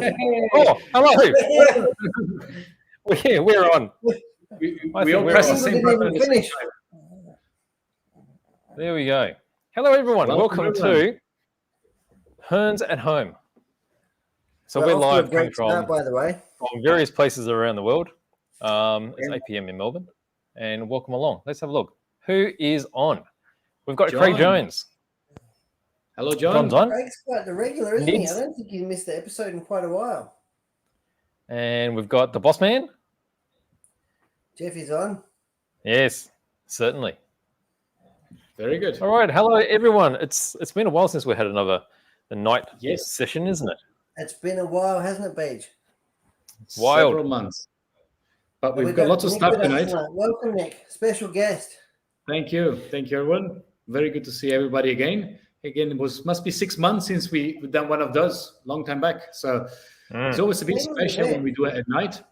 on. Oh, hello. Yeah. We're on. We all press the same button. Finish. There we go. Hello, everyone. Welcome everyone. to Hearns at Home. So we're off to a live coming great from start, by the way. various places around the world. It's 8 p.m. in Melbourne. And welcome along. Let's have a look. Who is on? We've got John. Craig Jones. Hello, John. John's on. Craig's quite the regular, isn't he? Nids. I don't think he's missed the episode in quite a while. And we've got the boss man. Jeff is on. Yes, certainly. Very good. All right. Hello, everyone. It's been a while since we had a night Yes. session, isn't it? It's been a while, hasn't it, Beige? Wild. Several months. But But we've got lots of Nick stuff with us tonight. Welcome, Nick. Special guest. Thank you. Thank you, everyone. Very good to see everybody again. Again, it must be 6 months since we've done one of those, long time back. So it's always a bit special when we do it at night.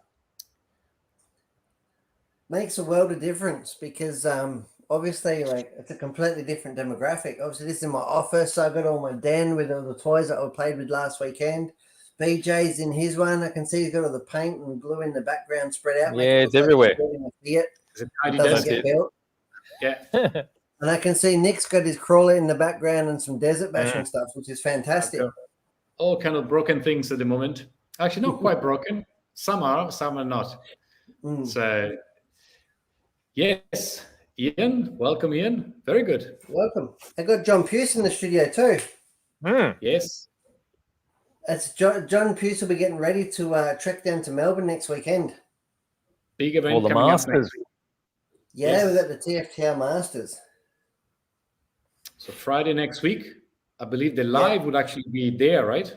Makes a world of difference because obviously, like, it's a completely different demographic. Obviously, this is my office, so I've got all my den with all the toys that I played with last weekend. BJ's in his one. I can see he's got all the paint and glue in the background spread out. Yeah, it's everywhere. It's a tidy Doesn't desk. get built. Yeah. And I can see Nick's got his crawler in the background and some desert bashing stuff, which is fantastic. All kind of broken things at the moment. Actually, not quite broken. Some are not. So, yes. Ian, welcome, Ian. Very good. Welcome. I got John Pierce in the studio too. Yes. It's John Pierce will be getting ready to trek down to Melbourne next weekend. Big event All the coming Masters. up next week. Yeah, Yes. we've got the TFTR Masters. So Friday next week, I believe the live would actually be there, right?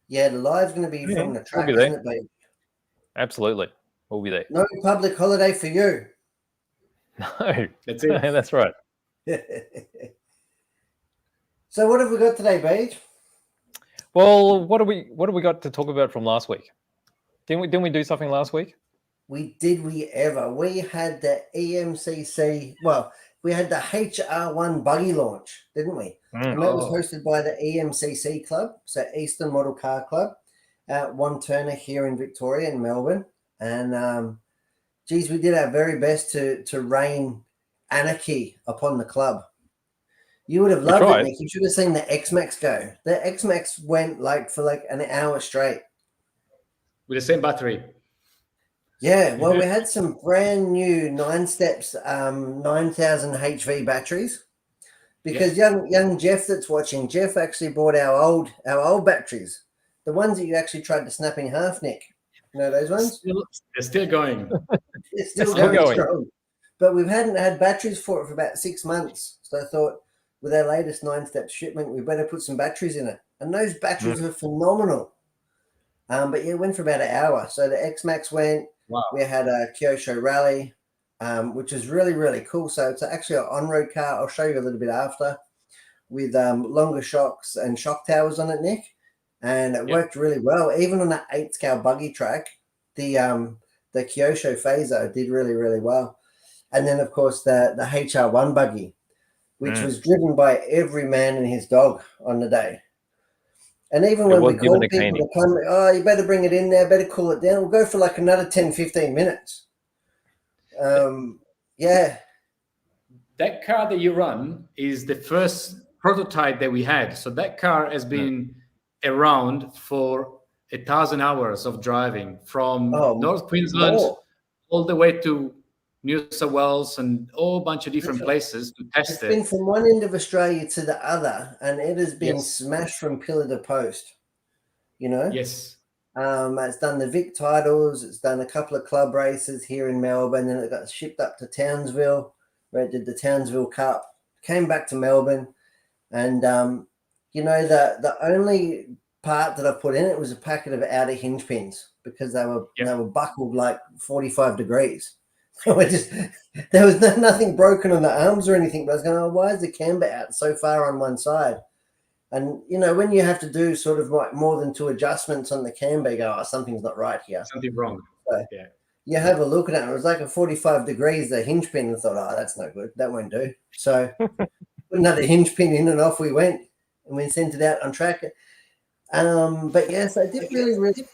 Yeah, the live's going to be from the track, we'll be there. isn't it, babe? Absolutely. We'll be there. No public holiday for you. No. That's it. That's right. So what have we got today, Beige? Well, what do we got to talk about from last week? Didn't we do something last week? We had the EMCC, well, we had the HR1 buggy launch, didn't we? And that was hosted by the EMCC Club, so Eastern Model Car Club, at One Turner here in Victoria in Melbourne. And geez, we did our very best to rain anarchy upon the club. You would have loved it, Nick. You should have seen the X-Max go. The X-Max went for an hour straight. With the same battery. Yeah, well, we had some brand new 9-steps 9000 HV batteries because young Jeff that's watching, Jeff actually bought our old batteries, the ones that you actually tried to snap in half, Nick. You know those ones? They're still going. They're still going strong. But we hadn't had batteries for it for about 6 months. So I thought with our latest 9-step shipment, we better put some batteries in it. And those batteries are phenomenal. But yeah, it went for about an hour. So the X-Max went. Wow. We had a Kyosho Rally, which is really, really cool. So it's actually an on-road car. I'll show you a little bit after, with longer shocks and shock towers on it, Nick. And it worked really well. Even on that 8-scale buggy track, the Kyosho Phaser did really, really well. And then, of course, the HR1 buggy, which was driven by every man and his dog on the day. And even when we call people to come, you better bring it in there, better cool it down. We'll go for like another 10, 15 minutes. Yeah. That car that you run is the first prototype that we had. So that car has been around for 1,000 hours of driving from North Queensland all the way to New South Wales and a whole bunch of different places to test it. It's been from one end of Australia to the other, and it has been smashed from pillar to post, you know? Yes. It's done the Vic titles. It's done a couple of club races here in Melbourne. Then it got shipped up to Townsville, where it did the Townsville Cup. Came back to Melbourne, and you know, the only part that I put in it was a packet of outer hinge pins because they were buckled like 45 degrees. There was nothing broken on the arms or anything. But I was going, why is the camber out so far on one side? And, you know, when you have to do sort of like more than 2 adjustments on the camber, you go, something's not right here. Something wrong. So you have a look at it. It was like a 45 degrees, the hinge pin, and I thought, that's no good. That won't do. So put another hinge pin in and off we went. And we sent it out on track. But yes, I did really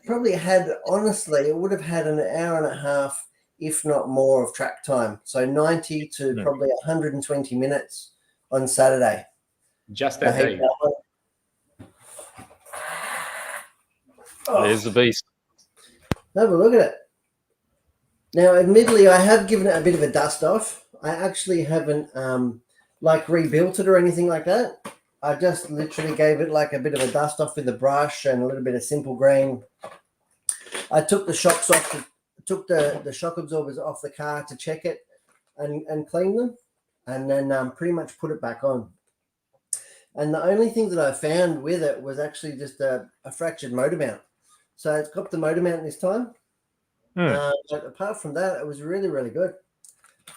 probably had, honestly, it would have had an hour and a half, if not more, of track time. So 90 to probably 120 minutes on Saturday. Just that day. There's the beast. Have a look at it. Now, admittedly, I have given it a bit of a dust off. I actually haven't like rebuilt it or anything like that. I just literally gave it like a bit of a dust off with a brush and a little bit of simple green. I took the shocks off, took the shock absorbers off the car to check it and clean them, and then pretty much put it back on. And the only thing that I found with it was actually just a fractured motor mount. So it's got the motor mount this time. But apart from that, it was really, really good.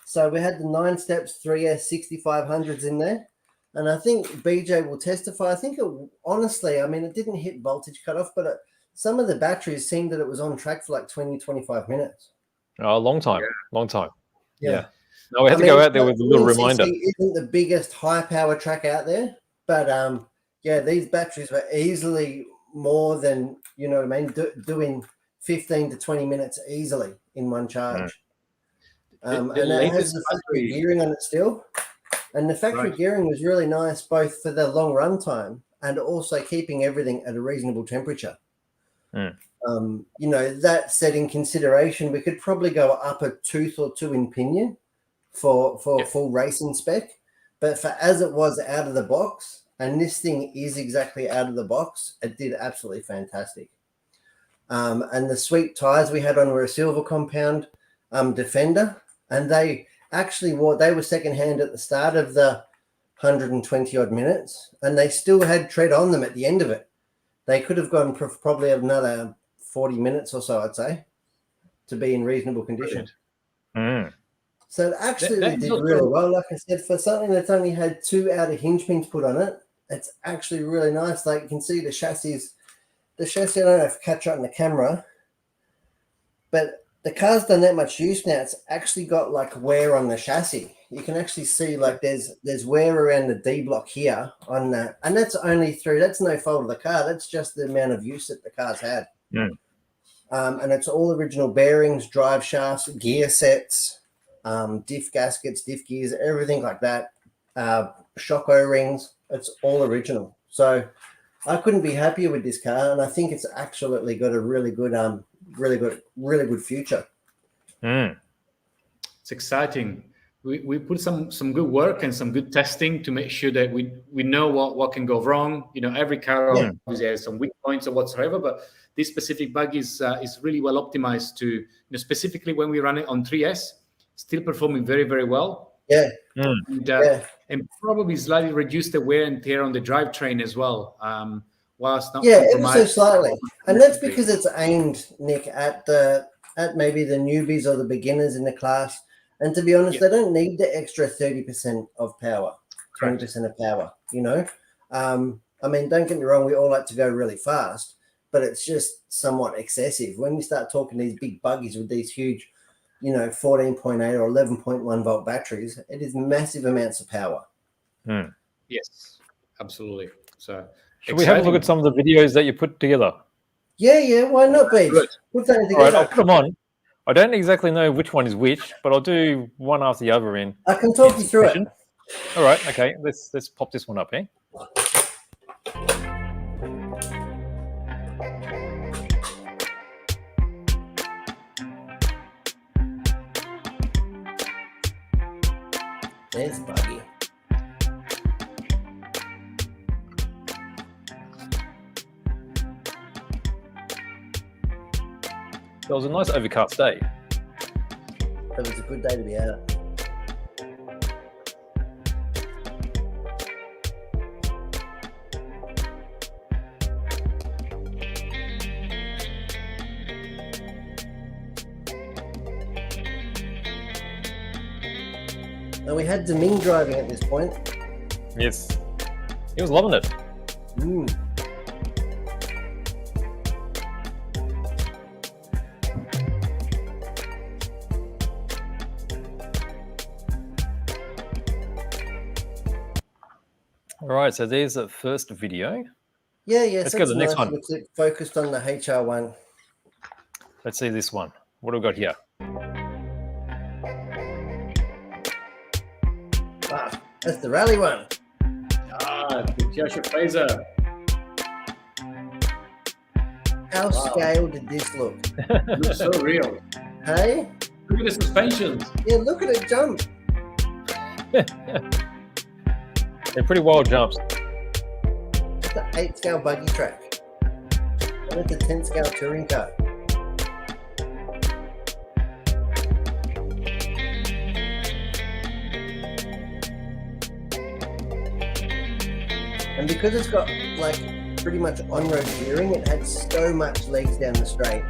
So we had the 9 steps 3S 6500s in there. And I think BJ will testify. I think honestly, I mean, it didn't hit voltage cutoff, but some of the batteries seemed that it was on track for like 20, 25 minutes. Oh, a long time. Long time. Yeah. No, we had to go out there with a little reminder. It isn't the biggest high power track out there, but yeah, these batteries were easily more than, you know what I mean, doing 15 to 20 minutes easily in one charge. And it has the factory gearing on it still. And the factory gearing was really nice, both for the long run time and also keeping everything at a reasonable temperature. You know, that said, in consideration, we could probably go up a tooth or two in pinion for full racing spec. But for as it was out of the box, and this thing is exactly out of the box, it did absolutely fantastic. And the sweet tires we had on were a silver compound Defender, and they actually they were secondhand at the start of the 120 odd minutes, and they still had tread on them at the end of it. They could have gone probably another 40 minutes or so, I'd say, to be in reasonable condition. So it actually did really well. Like I said, for something that's only had 2 outer hinge pins put on it, it's actually really nice. Like you can see the chassis, I don't know if you catch it on the camera, but the car's done that much use now. It's actually got like wear on the chassis. You can actually see like there's wear around the D block here on that, and that's no fault of the car. That's just the amount of use that the car's had. And it's all original bearings, drive shafts, gear sets, diff gaskets, diff gears, everything like that. Shock O-rings. It's all original. So I couldn't be happier with this car, and I think it's absolutely got a really good future. It's exciting. We put some good work and some good testing to make sure that we know what can go wrong. You know, every car obviously has some weak points or whatsoever, but this specific bug is really well optimized to, you know, specifically when we run it on 3S, still performing very, very well. And probably slightly reduce the wear and tear on the drivetrain as well. Whilst not ever so slightly, and that's because it's aimed, Nick, at maybe the newbies or the beginners in the class. And to be honest, they don't need the extra 30% of power, 20% of power. You know, I mean, don't get me wrong, we all like to go really fast, but it's just somewhat excessive when you start talking these big buggies with these huge, you know, 14.8 or 11.1 volt batteries. It is massive amounts of power. Yes, absolutely. So. Should we have a look at some of the videos that you put together? Yeah, why not, Beach? Put that together. All right, I'll put them on. I don't exactly know which one is which, but I'll do one after the other in. I can talk you through it. All right, okay. Let's pop this one up here. There's buggy. It was a nice overcast day. It was a good day to be out. And we had Deming driving at this point. Yes. He was loving it. All right, so there's the first video. Yeah. Let's go to the next one. Clip focused on the HR1. Let's see this one. What do we got here? Wow, that's the rally one. The Kyosho Phaser. How scaled did this look? Looks so real. Hey? Look at the suspensions. Yeah, look at it jump. They're pretty wild jumps. It's an 8-scale buggy track. And it's a 10-scale touring car. And because it's got like pretty much on-road gearing, it had so much legs down the straight.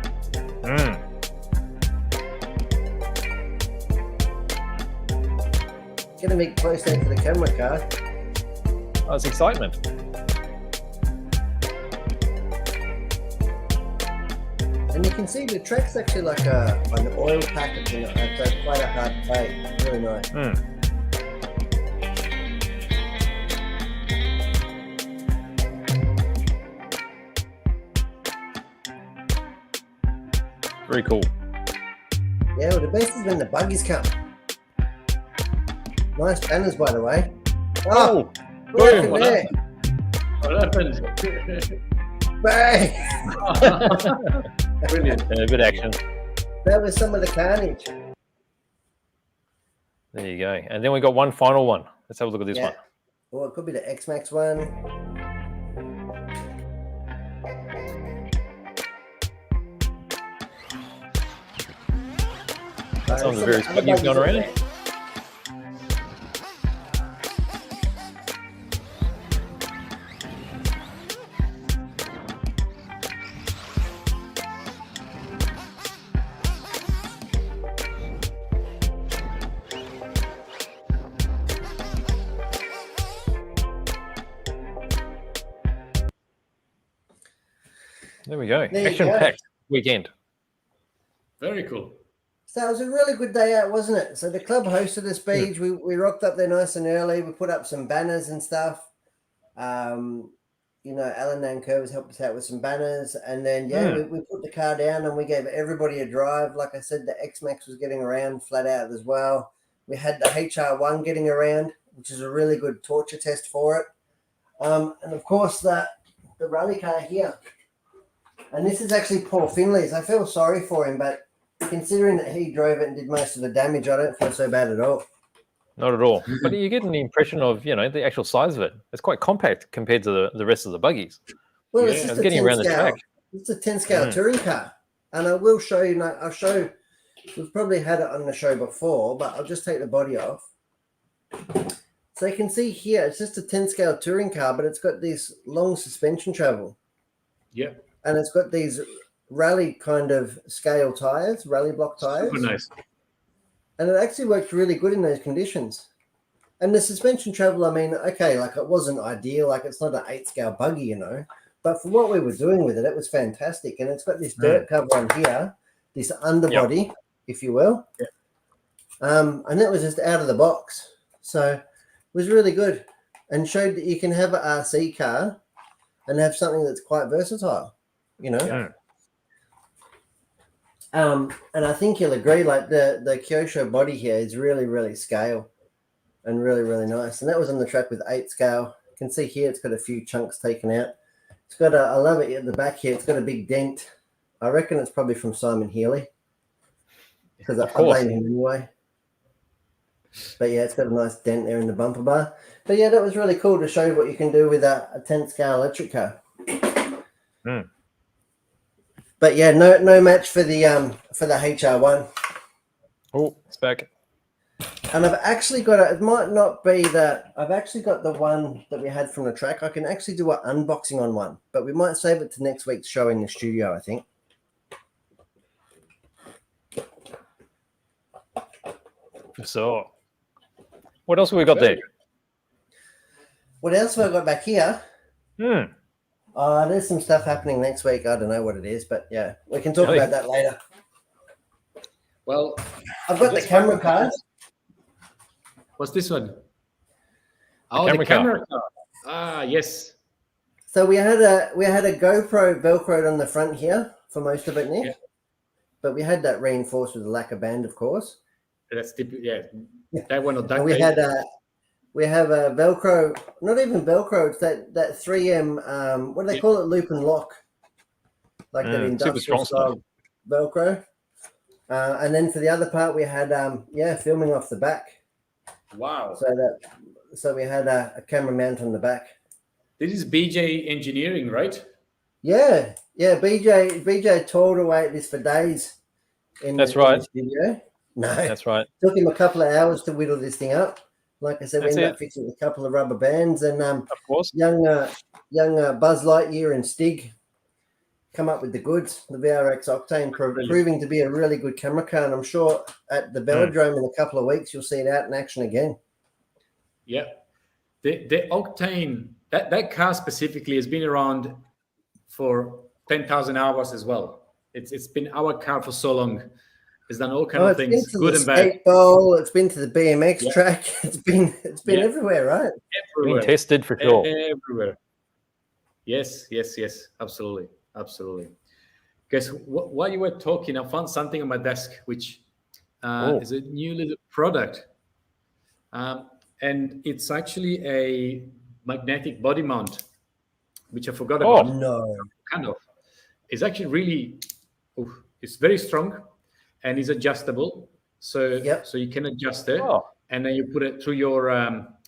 Get a bit closer to the camera car. Oh, it's excitement. And you can see the track's actually like an oil packet, you know, it's quite a hard play. Really nice. Very cool. Yeah, well, the best has been the buggies come. Nice banners, by the way. Oh, boom! What happened? Bang! Brilliant. A bit of action. That was some of the carnage. There you go. And then we got one final one. Let's have a look at this one. Well, it could be the X-Max one. Some of the various buggies going around. There we go. Action-packed weekend. Very cool. So it was a really good day out, wasn't it? So the club hosted us, Beach. We rocked up there nice and early. We put up some banners and stuff. You know, Alan Nankervis helped us out with some banners. And then, we put the car down and we gave everybody a drive. Like I said, the X-Max was getting around flat out as well. We had the HR1 getting around, which is a really good torture test for it. And, of course, the rally car here. And this is actually Paul Finley's. I feel sorry for him, but considering that he drove it and did most of the damage, I don't feel so bad at all. Not at all. But you get an impression of, you know, the actual size of it. It's quite compact compared to the rest of the buggies. Well, it's just getting around the track. It's a 10-scale touring car. And I will show you, we've probably had it on the show before, but I'll just take the body off. So you can see here, it's just a 10-scale touring car, but it's got this long suspension travel. Yeah. And it's got these rally kind of scale tires, rally block tires. Super nice. And it actually worked really good in those conditions. And the suspension travel, I mean, okay, like it wasn't ideal, like it's not an 8-scale buggy, you know, but for what we were doing with it, it was fantastic. And it's got this dirt cover on here, this underbody, if you will. Yeah. And it was just out of the box. So it was really good and showed that you can have an RC car and have something that's quite versatile, you know. Yeah. And I think you'll agree, like the Kyosho body here is really, really scale and really, really nice. And that was on the track with 8 scale. You can see here it's got a few chunks taken out. It's got I love it at the back here. It's got a big dent. I reckon it's probably from Simon Healy because I blame him anyway. But yeah, it's got a nice dent there in the bumper bar. But yeah, that was really cool to show you what you can do with a 10-scale electric car. But yeah, no match for the HR1. Oh, it's back. And I've actually got it might not be that I've actually got the one that we had from the track. I can actually do an unboxing on one, but we might save it to next week's show in the studio, I think. So what else have we got there? What else have I got back here? There's some stuff happening next week. I don't know what it is, but yeah, we can talk about that later. Well, I've got the camera card. What's this one? The camera car. Ah, yes. So we had a GoPro velcroed on the front here for most of it, Nick. Yeah. But we had that reinforced with a lacquer band, of course. That's typical. Yeah, that one or that. And we have a Velcro, not even Velcro. It's that 3M. What do they call it? Loop and lock, like that industrial style Velcro. And then for the other part, we had filming off the back. Wow. So we had a camera mount on the back. This is BJ Engineering, right? Yeah. BJ toiled away at this for days. In the studio. No, that's right. Took him a couple of hours to whittle this thing up. Like I said, we ended up fixing a couple of rubber bands, and of course, young Buzz Lightyear and Stig come up with the goods. The VRX Octane proving to be a really good camera car, and I'm sure at the velodrome in a couple of weeks you'll see it out in action again. Yeah, the Octane, that car specifically has been around for 10,000 hours as well. It's been our car for so long. It's done all kinds of things, good and bad. Bowl, it's been to the BMX track. It's been everywhere, right? Everywhere. Been tested for sure. Everywhere. Yes. Absolutely. Guys, while you were talking, I found something on my desk, which is a new little product. And it's actually a magnetic body mount, which I forgot about. Oh, no. Kind of. It's actually really, it's very strong. And it's adjustable, so you can adjust it, and then you put it through your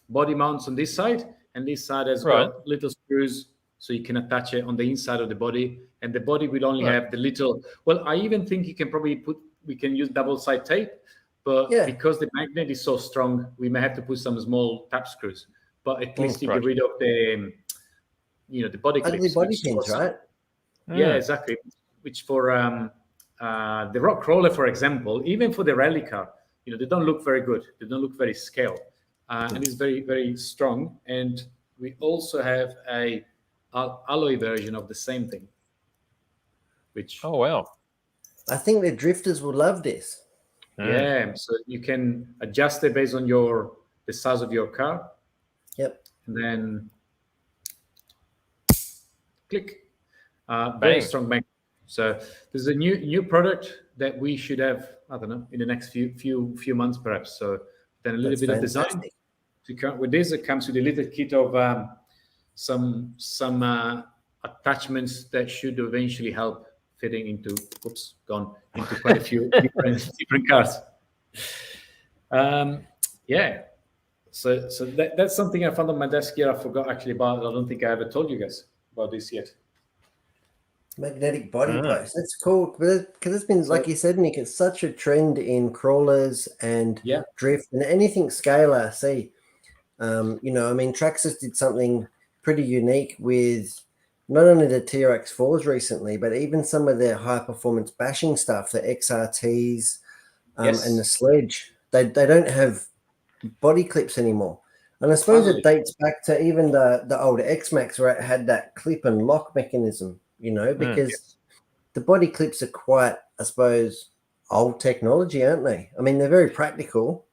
body mounts on this side, and this side has got little screws, so you can attach it on the inside of the body, and the body will only have the little. Well, I even think you can probably we can use double side tape, but because the magnet is so strong, we may have to put some small tap screws. But at least you get rid of the, the body clips. Ugly body pins, right? Yeah, exactly. Which for the rock crawler, for example, even for the rally car, they don't look very good. They don't look very scale, and it's very, very strong. And we also have a alloy version of the same thing. Which I think the drifters will love this. Yeah, so you can adjust it based on the size of your car. Yep. And then click. Very strong magnet. So there's a new product that we should have, I don't know, in the next few months perhaps. So then a little bit of design. With this, it comes with a little kit of some attachments that should eventually help fitting into quite a few different cars. So that's something I found on my desk here. I forgot actually about. I don't think I ever told you guys about this yet. Magnetic body post. That's cool because it's been, like you said, Nick, it's such a trend in crawlers and drift and anything scalar. See, Traxxas did something pretty unique with not only the TRX4s recently, but even some of their high performance bashing stuff, the XRTs and the Sledge. They don't have body clips anymore. And I suppose it dates back to even the older X-Max where it had that clip and lock mechanism. Because the body clips are quite, I suppose, old technology, aren't they? I mean, they're very practical.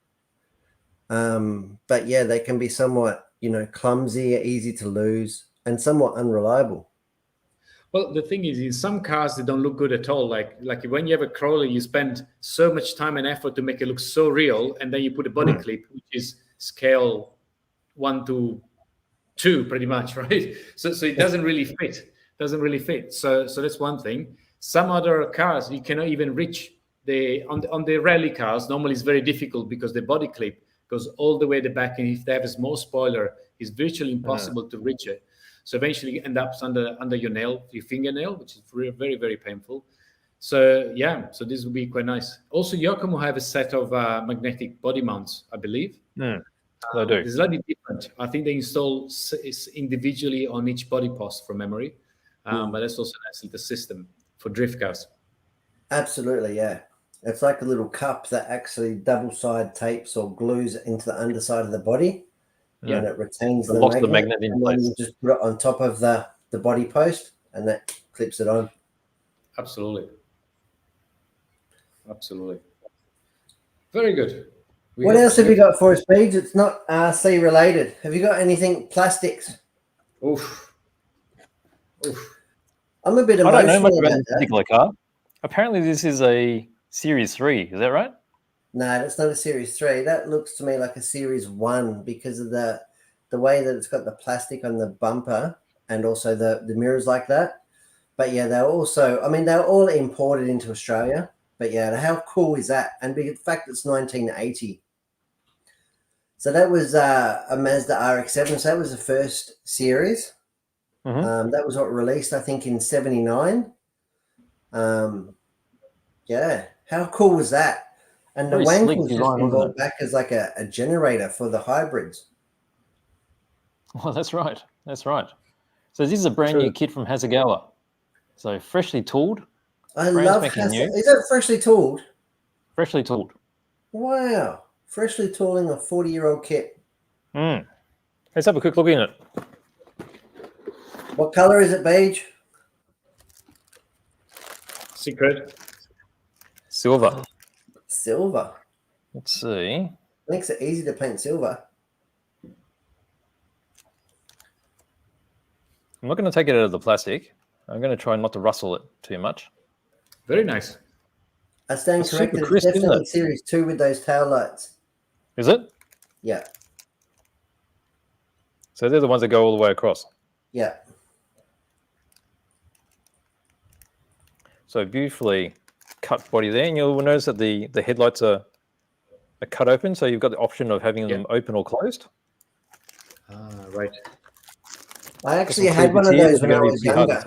But they can be somewhat, clumsy, easy to lose, and somewhat unreliable. Well, the thing is, in some cars, they don't look good at all. Like when you have a crawler, you spend so much time and effort to make it look so real, and then you put a body clip, which is scale 1:2, pretty much, right? So it doesn't really fit. So that's one thing. Some other cars you cannot even reach on the rally cars. Normally it's very difficult because the body clip goes all the way at the back, and if they have a small spoiler, it's virtually impossible to reach it. So eventually you end up under your fingernail, which is very, very painful. So so this would be quite nice. Also, Yokomo have a set of magnetic body mounts, I believe. They do. It's slightly different. I think they install individually on each body post from memory. But that's also a nice little system for drift cars. Absolutely, yeah. It's like a little cup that actually double side tapes or glues it into the underside of the body, and it retains the magnet in place. You just put it on top of the body post, and that clips it on. Absolutely. Very good. What else have you got for us, Paige? It's not RC related. Have you got anything plastics? Oof. I'm a bit I don't know much emotional about about this that. particular car. Apparently, this is a Series 3. Is that right? No, that's not a Series 3. That looks to me like a Series 1 because of the way that it's got the plastic on the bumper and also the mirrors like that. But yeah, they're also, I mean, they're all imported into Australia. But yeah, how cool is that? And the fact it's 1980. So that was a Mazda RX-7. So that was the first series. Mm-hmm. That was what released, I think, in 79. Yeah, how cool was that? And the Very wank sleek was just design, been wasn't brought it? back as like a generator for the hybrids. Well, that's right. That's right. So this is a brand True. new kit from Hasegawa. So freshly tooled. I Brand love spanking new. Is that freshly tooled? Freshly tooled. Wow. Freshly tooling a 40-year-old kit. Let's have a quick look in it. What color is it, beige? Secret. Silver. Silver. Let's see. Makes it easy to paint silver. I'm not going to take it out of the plastic. I'm going to try not to rustle it too much. Very nice. I stand It's corrected. super crisp, It's isn't definitely it? Series 2 with those tail lights. Is it? Yeah. So they're the ones that go all the way across. Yeah. So beautifully cut body there. And you'll notice that the headlights are cut open. So you've got the option of having them open or closed. Right. I actually had one of those when I was younger.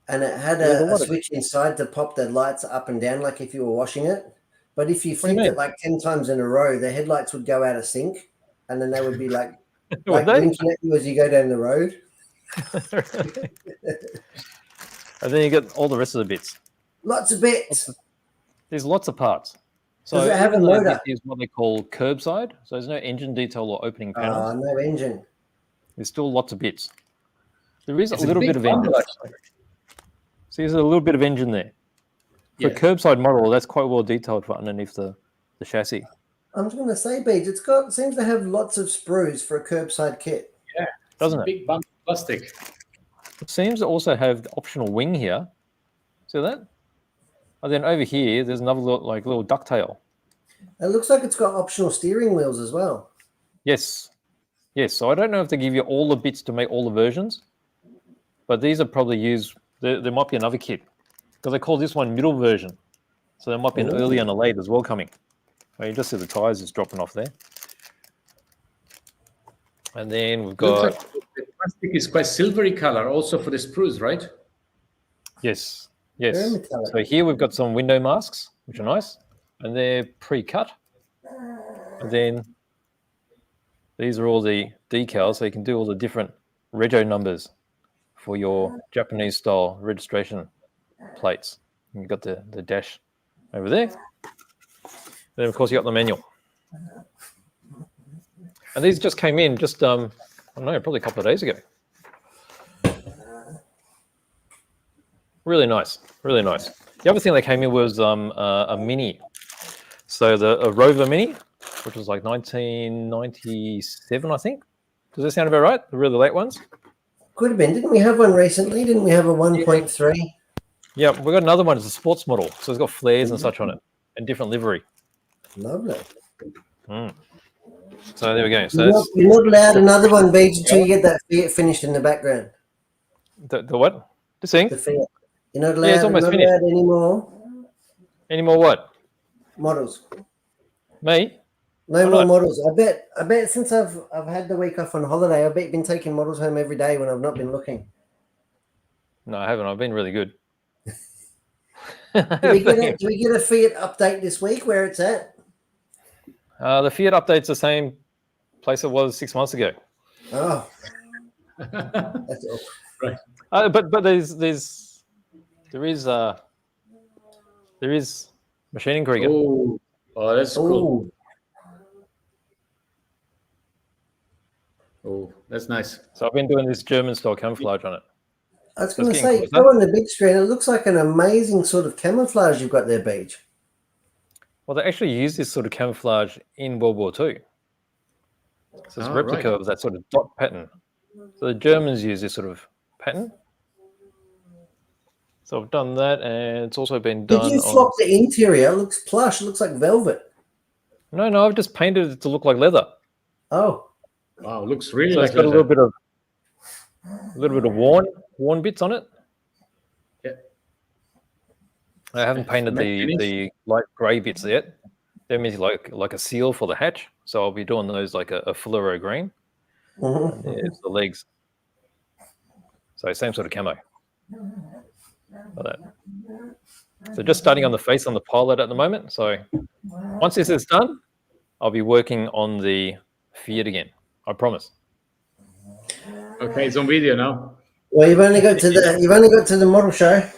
And it had a switch inside to pop the lights up and down like if you were washing it. But if you flipped it like 10 times in a row, the headlights would go out of sync. And then they would be like winking at you as you go down the road. And then you get all the rest of the bits. Lots of bits. There's lots of parts. So does it have a motor? This is what they call curbside. So there's no engine detail or opening panels. No engine. There's still lots of bits. There is a little bit of engine. See, there's a little bit of engine there. For a curbside model, that's quite well detailed for underneath the chassis. I'm just going to say, Beej, seems to have lots of sprues for a curbside kit. Yeah, doesn't it? Big bump of plastic. It seems to also have the optional wing here. See that? And then over here, there's another little ducktail. It looks like it's got optional steering wheels as well. Yes. Yes. So I don't know if they give you all the bits to make all the versions, but these are probably used. There might be another kit because they call this one middle version. So there might be an early and a late as well coming. Well, you just see the tires just dropping off there. And then we've got... Looks like the plastic is quite silvery color also for the sprues, right? Yes. Yes. So here we've got some window masks, which are nice. And they're pre-cut. And then these are all the decals. So you can do all the different rego numbers for your Japanese style registration plates. And you've got the dash over there. Then, of course, you got the manual. And these just came in just, I don't know, probably a couple of days ago. Really nice. Really nice. The other thing that came in was a Mini. So a Rover Mini, which was like 1997, I think. Does that sound about right? The really late ones? Could have been. Didn't we have one recently? Didn't we have a 1.3? Yeah, we've got another one. It's a sports model. So it's got flares and such on it and different livery. Lovely. So there we go. So you're not allowed another one, Beej, until you get that Fiat finished in the background. The what? The thing? The Fiat. You're not allowed, allowed anymore. Any more what? Models. Me? No more models. I bet since I've had the week off on holiday, I bet you've been taking models home every day when I've not been looking. No, I haven't. I've been really good. Do we get a Fiat update this week where it's at? The Fiat update's the same place it was 6 months ago. Oh. That's all. Right. But there is machining Krieger. Oh, that's cool. Oh, that's nice. So I've been doing this German style camouflage on it. I was going to say, go on the big screen. It looks like an amazing sort of camouflage you've got there, Beej. Well, they actually use this sort of camouflage in World War II. So it's a replica of that sort of dot pattern. So the Germans use this sort of pattern. So I've done that, and it's also been done. Did you flop the interior? It looks plush. It looks like velvet. No, I've just painted it to look like leather. Oh, wow, looks really. So like it's got leather. a little bit of worn bits on it. Yeah. I haven't painted the light grey bits yet. They're meant like a seal for the hatch. So I'll be doing those like a fluoro green. mm-hmm. And there's the legs. So same sort of camo. Like that. So just starting on the face on the pilot at the moment. So once this is done, I'll be working on the Fiat again. I promise. Okay, it's on video now. Well, you've only got to the model show.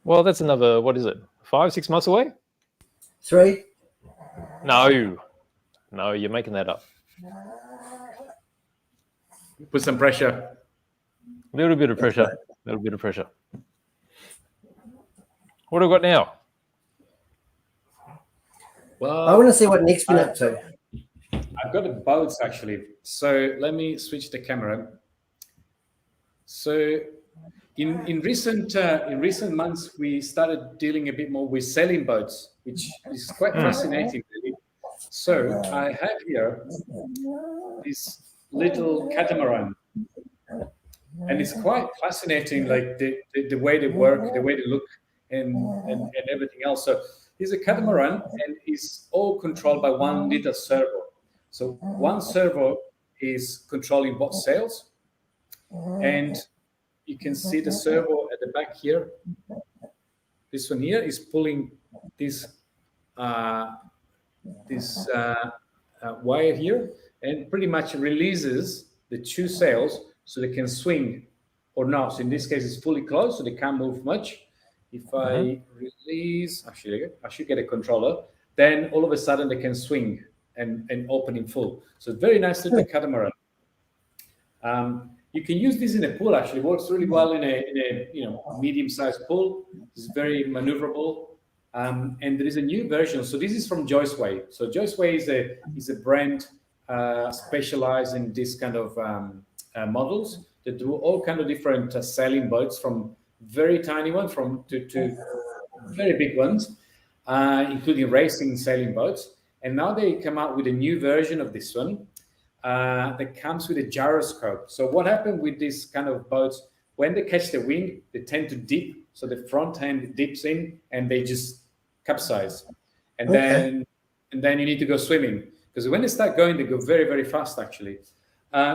Well, that's another, what is it, 5-6 months away? 3. No, you're making that up. Put some pressure. A little bit of pressure. What do I got now? Well, I want to see what Nick's been up to. I've got the boats actually. So let me switch the camera. So in recent months, we started dealing a bit more with sailing boats, which is quite fascinating, really. So I have here this little catamaran, and it's quite fascinating, like the way they work, the way they look, and everything else. So it's a catamaran, and it's all controlled by one little servo. So one servo is controlling both sails, and you can see the servo at the back here. This one here is pulling this wire here, and pretty much releases the two sails so they can swing or not. So in this case, it's fully closed, so they can't move much. If I release, actually, I should get a controller. Then all of a sudden they can swing and open in full. So very nice little catamaran. You can use this in a pool. Actually, it works really well in a medium-sized pool. It's very maneuverable. And there is a new version. So this is from Joyceway. So Joyceway is a brand specialized in this kind of models that do all kind of different sailing boats, from very tiny ones to very big ones, including racing sailing boats. And now they come out with a new version of this one that comes with a gyroscope. So what happened with this kind of boats, when they catch the wind, they tend to dip. So the front end dips in and they just capsize. And then you need to go swimming, because when they start going, they go very, very fast, actually.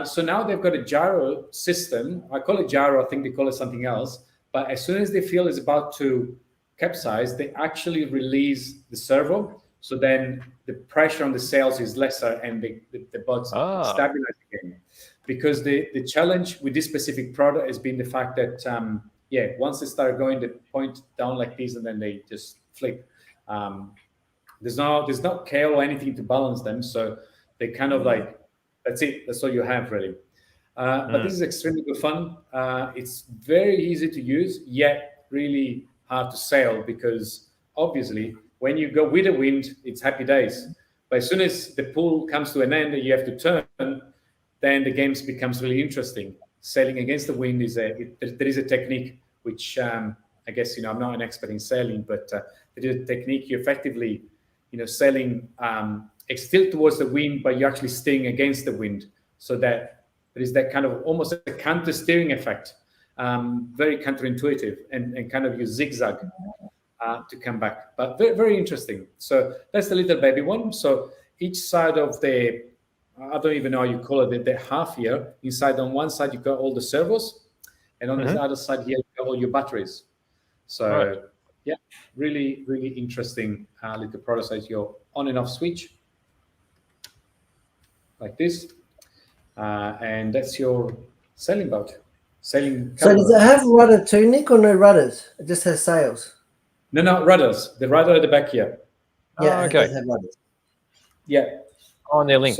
So now they've got a gyro system. I call it gyro. I think they call it something else. But as soon as they feel it's about to capsize, they actually release the servo. So then the pressure on the sails is lesser, and the boats stabilize again. Because the challenge with this specific product has been the fact that, once they start going, they point down like this, and then they just flip. There's no scale or anything to balance them. So they kind of like, that's it. That's all you have, really. But this is extremely good fun. It's very easy to use, yet really hard to sail, because obviously when you go with the wind, it's happy days. But as soon as the pool comes to an end and you have to turn, then the game becomes really interesting. Sailing against the wind there is a technique which I guess, I'm not an expert in sailing, but there is a technique. You effectively, sailing still towards the wind, but you're actually steering against the wind, so that there is that kind of almost a counter steering effect, very counterintuitive, and kind of you zigzag to come back, but very, very interesting. So that's the little baby one. So each side of the, I don't even know how you call it, the half here, inside on one side you've got all the servos, and on the other side here you've got all your batteries. So really, really interesting little prototype. Your on and off switch like this, and that's your sailing boat. So does it have rudder too, Nick, or no rudders? It just has sails. No rudders. The rudder at the back here. Yeah, okay. It does have rudders. Yeah. Oh, and they're linked.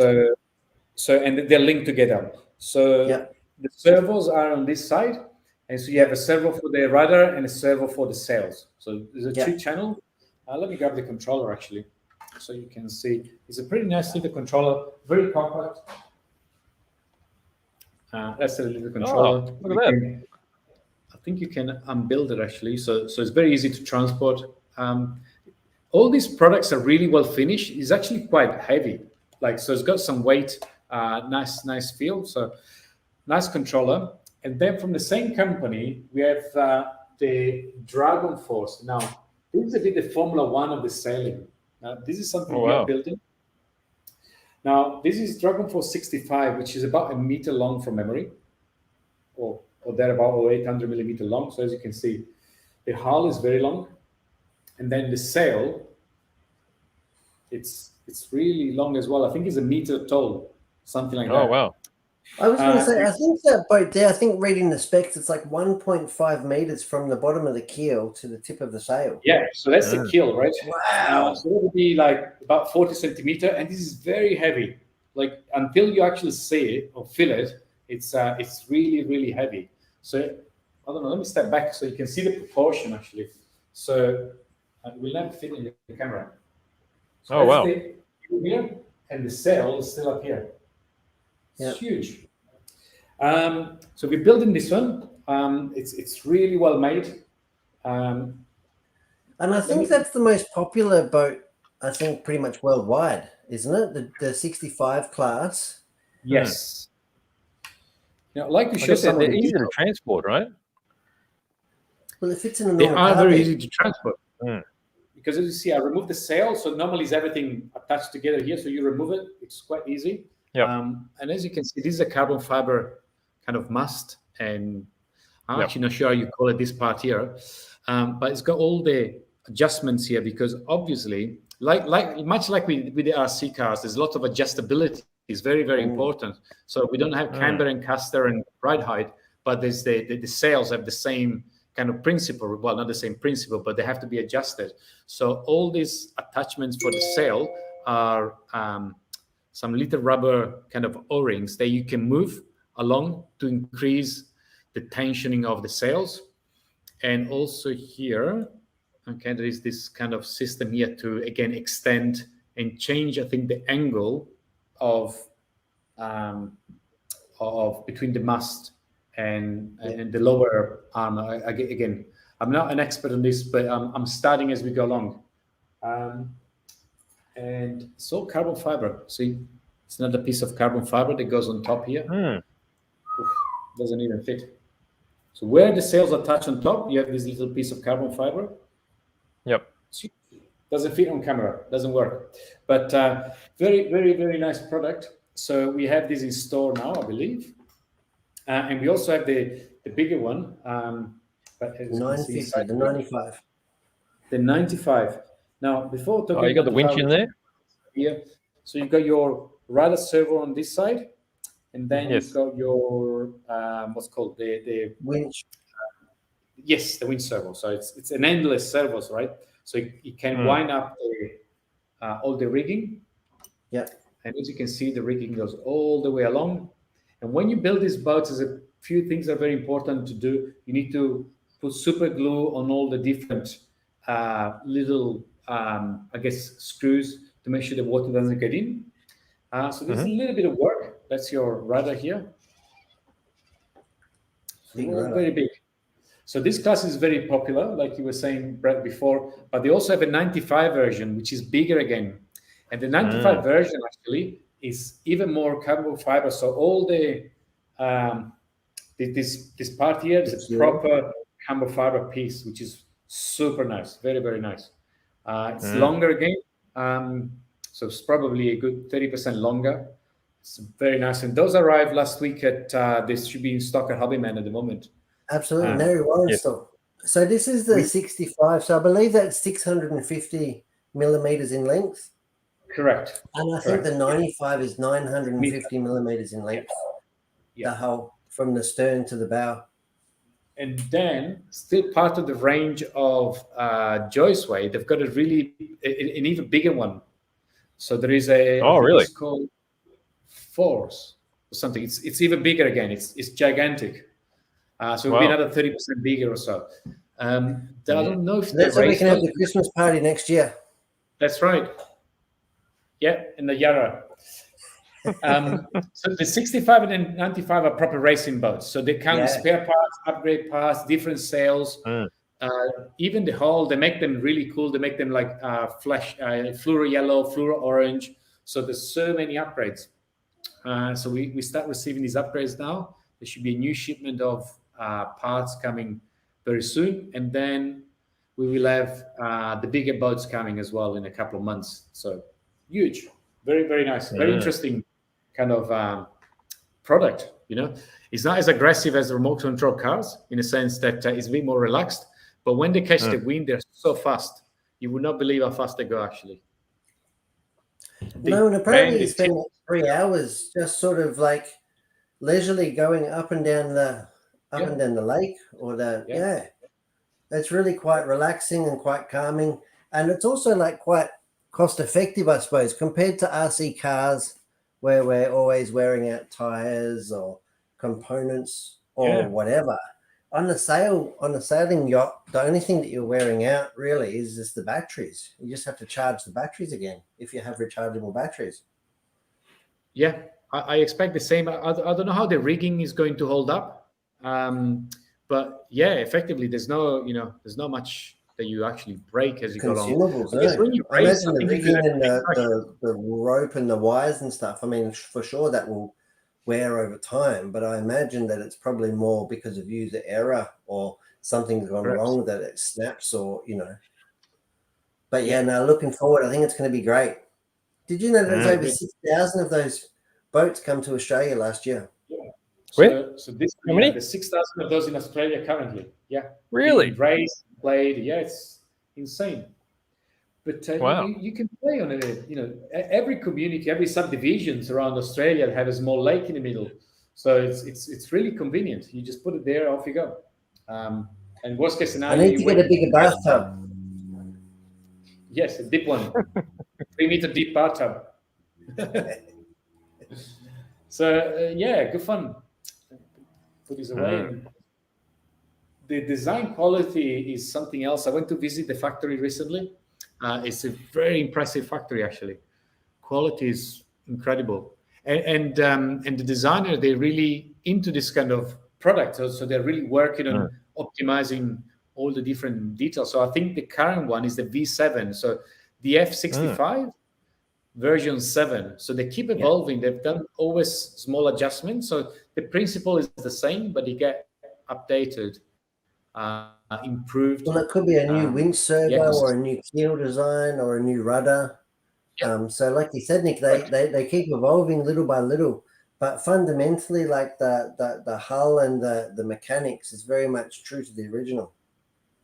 So and they're linked together. So the servos are on this side, and so you have a servo for the rudder and a servo for the sails. So there's a 2-channel. Let me grab the controller actually, so you can see. It's a pretty nice little controller, very compact. That's a little controller. Oh, look at that. I think you can unbuild it actually. So it's very easy to transport. All these products are really well finished. It's actually quite heavy. So it's got some weight, nice feel. So nice controller. And then from the same company, we have the Dragon Force. Now, this is a bit the Formula One of the sailing. This is something we are building. Now, this is Dragon Force 65, which is about 1 meter long from memory, or thereabout, or 800 millimeter long. So as you can see, the hull is very long. And then the sail, it's really long as well. I think it's 1 meter tall, something like that. Oh, wow. I was going to say, I think that boat there, I think reading the specs, it's like 1.5 meters from the bottom of the keel to the tip of the sail. Yeah, so that's the keel, right? Wow. So that would be like about 40 centimeter, and this is very heavy. Like until you actually see it or feel it, it's really, really heavy. So I don't know, let me step back so you can see the proportion actually. So it will never fit in the camera. So wow. The here, and the sail is still up here. It's huge. So we're building this one. It's really well made. And I think that's the most popular boat, I think, pretty much worldwide, isn't it? The 65 class. Yes. Like we showed, they're easy to transport, right? Well, it fits in a normal They are car very bed. easy to transport. Because as you see, I removed the sail. So normally is everything attached together here. So you remove it. It's quite easy. Yeah. And as you can see, this is a carbon fiber kind of mast. And I'm actually not sure how you call it, this part here. But it's got all the adjustments here because obviously, much like with the RC cars, there's a lot of adjustability. It's very, very important. So we don't have camber and caster and ride height, but there's the sails have the same kind of principle. Well, not the same principle, but they have to be adjusted. So all these attachments for the sail are some little rubber kind of O-rings that you can move along to increase the tensioning of the sails. And also here, okay, there is this kind of system here to, again, extend and change, I think, the angle of between the mast and the lower arm. Again, I'm not an expert on this, but I'm studying as we go along. And it's all carbon fiber. See, it's another piece of carbon fiber that goes on top here. Oof, doesn't even fit. So where the sails attach on top, you have this little piece of carbon fiber. Yep. Doesn't fit on camera, doesn't work. But very, very, very nice product. So we have this in store now, I believe. And we also have the bigger one. But the 95. The 95. Now, before talking you got the winch in there? Here. So you've got your rudder servo on this side. And then you've got your, what's called the winch. Yes, the winch servo. So it's an endless servos, right? So it can wind up all the rigging. Yeah. And as you can see, the rigging goes all the way along. And when you build these boats, there's a few things that are very important to do. You need to put super glue on all the different little, I guess, screws to make sure the water doesn't get in. So there's a little bit of work. That's your rudder here. Very big. So this class is very popular, like you were saying, Brett, before. But they also have a 95 version, which is bigger again. And the 95 version actually is even more carbon fiber. So all the this part here is a proper carbon fiber piece, which is super nice, very, very nice. It's longer again, so it's probably a good 30% longer. It's very nice, and those arrived last week at. This should be in stock at Hobbyman at the moment. Absolutely, no warrant stock. So this is the 65. So I believe that's 650 millimeters in length. Correct. And I think the 95 is 950 millimeters in length. The hull from the stern to the bow. And then, still part of the range of Joyceway, they've got an even bigger one. So there is a it's called Force or something. It's even bigger again. It's gigantic. So it'll be another 30% bigger or so. I don't know if that's so we can have the Christmas party next year. That's right. Yeah, in the Yarra. So the 65 and the 95 are proper racing boats. So they come with spare parts, upgrade parts, different sails. Even the hull, they make them really cool. They make them like flash, fluoro yellow, fluoro orange. So there's so many upgrades. So we start receiving these upgrades now. There should be a new shipment of parts coming very soon. And then we will have the bigger boats coming as well in a couple of months. So huge, very, very nice, very interesting kind of product. It's not as aggressive as the remote control cars in a sense that it's a bit more relaxed. But when they catch the wind, they're so fast. You would not believe how fast they go, actually. No, and apparently you spend 3 hours just sort of like leisurely going up and down the lake or It's really quite relaxing and quite calming. And it's also like quite cost effective, I suppose, compared to RC cars where we're always wearing out tires or components or whatever. On the sailing yacht, the only thing that you're wearing out really is just the batteries. You just have to charge the batteries again if you have rechargeable batteries. Yeah, I expect the same. I don't know how the rigging is going to hold up, but yeah, effectively, there's not much that you actually break as you go along. Consumables, when you race, I imagine the rigging and the rope and the wires and stuff. I mean, for sure that will wear over time, but I imagine that it's probably more because of user error or something's gone wrong that it snaps or But now looking forward, I think it's going to be great. Did you know there's over 6,000 of those boats come to Australia last year? Yeah. So this how many? There's 6,000 of those in Australia currently. Yeah. Really? Being raced, played. Yeah, it's insane. But you can play on it. Every community, every subdivisions around Australia have a small lake in the middle, so it's really convenient. You just put it there, off you go. And worst case scenario, I need to get a bigger bathtub. Yes, a deep one, 3-meter deep bathtub. So good fun. Put this away. The design quality is something else. I went to visit the factory recently. It's a very impressive factory, actually. Quality is incredible, and the designer, they're really into this kind of product. So they're really working on optimizing all the different details. So I think the current one is the V7. So the F65 version 7. So they keep evolving. They've done always small adjustments. So the principle is the same, but they get updated. Improved. Well, it could be a new winch servo or a new keel design or a new rudder. So like you said, Nick, they keep evolving little by little, but fundamentally, like the hull and the mechanics is very much true to the original.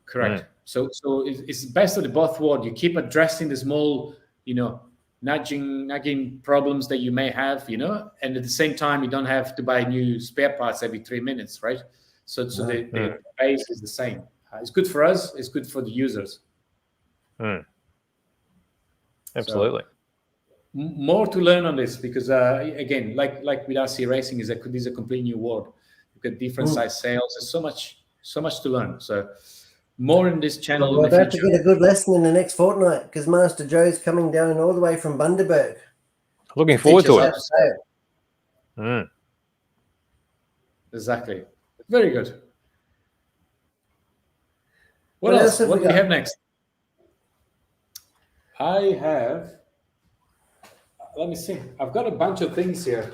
Correct. So it's best of the both worlds. You keep addressing the small, nagging problems that you may have, and at the same time, you don't have to buy new spare parts every 3 minutes, right? So the base is the same. It's good for us. It's good for the users. Absolutely. So, more to learn on this because again, like with RC racing, this is a complete new world. You've got different size sails. There's so much to learn. So more in this channel. We're about to get a good lesson in the next fortnight because Master Joe's coming down all the way from Bundaberg. Looking forward to it. Exactly. Very good. What else? What do we have next? I have. Let me see. I've got a bunch of things here.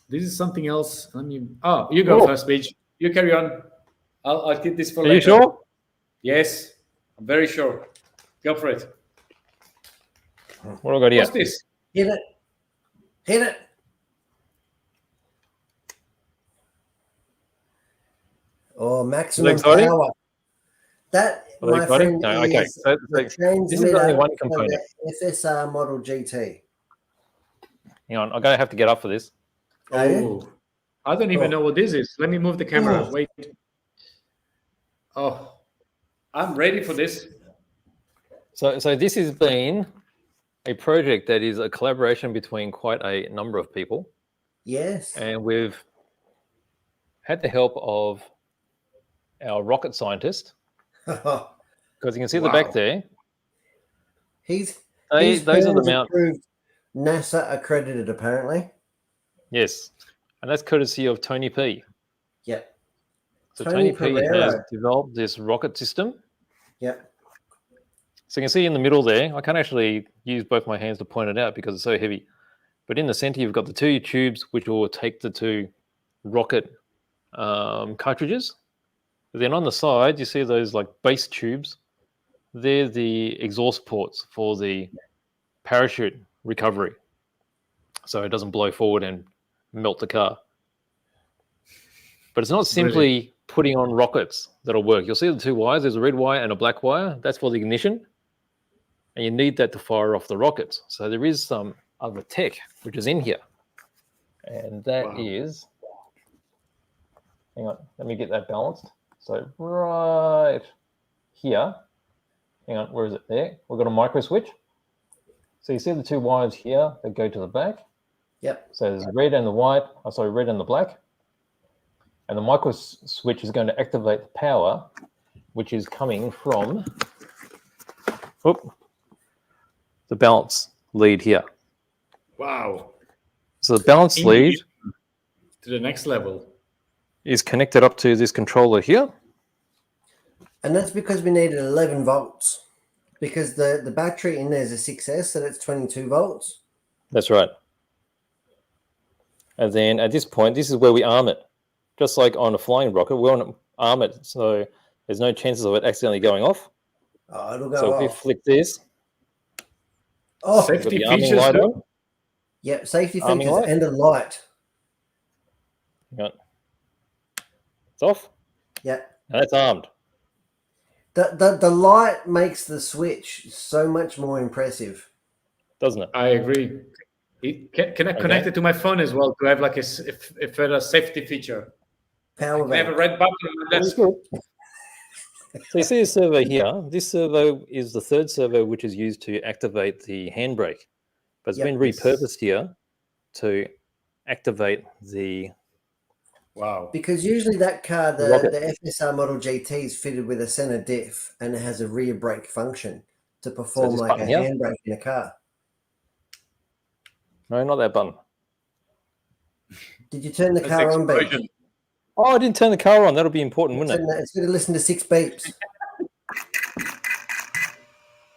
This is something else. You go first, Beach. You carry on. I'll keep this for later. Are you sure? Yes, I'm very sure. Go for it. What have I got here? What's this? Hit it. Oh, maximum power. That, my friend, okay. So this is only one component. FSR Model GT. Hang on, I'm going to have to get up for this. Oh, I don't even know what this is. Let me move the camera. Wait. Oh, I'm ready for this. So this has been a project that is a collaboration between quite a number of people. Yes. And we've had the help of our rocket scientist. Because you can see the back there. He's These those are the films mount. approved, NASA accredited, apparently. Yes, and that's courtesy of Tony P. Yep. So Tony P has developed this rocket system. Yep. So you can see in the middle there, I can't actually use both my hands to point it out because it's so heavy. But in the center, you've got the two tubes which will take the two rocket cartridges. But then on the side, you see those like base tubes. They're the exhaust ports for the parachute recovery. So it doesn't blow forward and melt the car. But it's not simply putting on rockets that'll work. You'll see the two wires. There's a red wire and a black wire. That's for the ignition. And you need that to fire off the rockets. So there is some other tech which is in here. And that is... Hang on, let me get that balanced. So right here, hang on, where is it? There. We've got a micro switch. So you see the two wires here that go to the back. Yep. So there's the red and the white, red and the black. And the micro switch is going to activate the power, which is coming from the balance lead here. Wow. So the balance lead to the next level is connected up to this controller here. And that's because we needed 11 volts. Because the battery in there is a 6S, so that's 22 volts. That's right. And then at this point, this is where we arm it. Just like on a flying rocket, we want to arm it so there's no chances of it accidentally going off. Oh, it'll go so off. if we flick this, safety features. Yep, safety features and a light. It's off. Yep. And that's armed. The light makes the switch so much more impressive. Doesn't it? I agree. Can I connect it to my phone as well to have like a further safety feature? Power bank. I have a red button. That's good. So you see a servo here. This servo is the third servo which is used to activate the handbrake. But it's been repurposed here to activate the... Wow. Because usually that car, the FSR Model GT is fitted with a center diff and it has a rear brake function to perform like a handbrake in a car. No, not that button. Did you turn the car on, Ben? Oh, I didn't turn the car on. That'll be important, wouldn't it? It's going to listen to 6 beeps.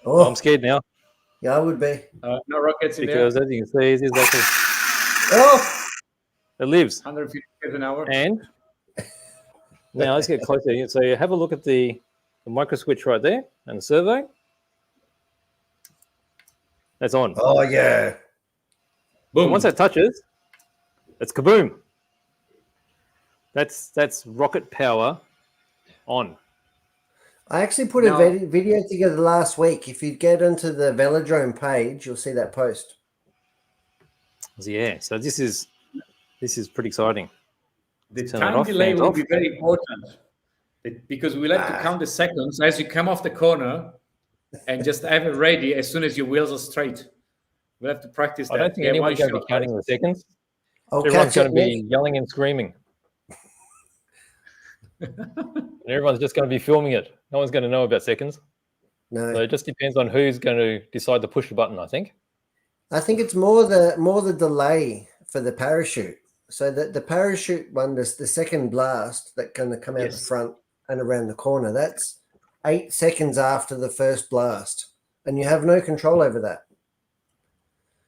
Oh, I'm scared now. Yeah, I would be. No rockets in there. Because as you can see, it's actually... Oh! It lives. 150 km an hour. And now let's get closer. So you have a look at the micro switch right there and the servo. That's on. Oh, yeah. Boom. Once that touches, it's kaboom. That's rocket power on. I actually put a video together last week. If you get onto the Velodrome page, you'll see that post. Yeah, so this is pretty exciting. The time delay will be very important because we like to count the seconds as you come off the corner and just have it ready as soon as your wheels are straight. We'll have to practice that. I don't think anyone's going to be counting the seconds. Oh, everyone's going to be yelling and screaming. And everyone's just going to be filming it. No one's going to know about seconds. No. So it just depends on who's going to decide to push the button, I think. I think it's more the delay for the parachute. So the parachute one, the second blast that can come out the front and around the corner, that's 8 seconds after the first blast. And you have no control over that.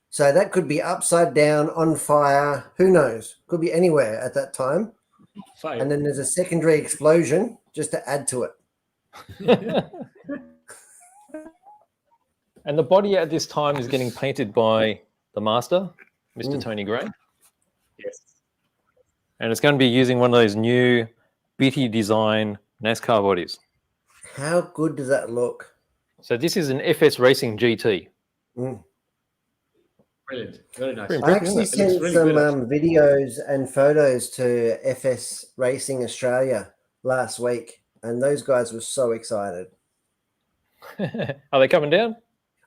So that could be upside down, on fire, who knows? Could be anywhere at that time. Fire. And then there's a secondary explosion just to add to it. And the body at this time is getting painted by the master, Mr. Tony Gray. Yes. And it's going to be using one of those new BT design NASCAR bodies. How good does that look? So this is an FS Racing GT. Brilliant. Very nice. I actually sent some videos and photos to FS Racing Australia last week, and those guys were so excited. Are they coming down?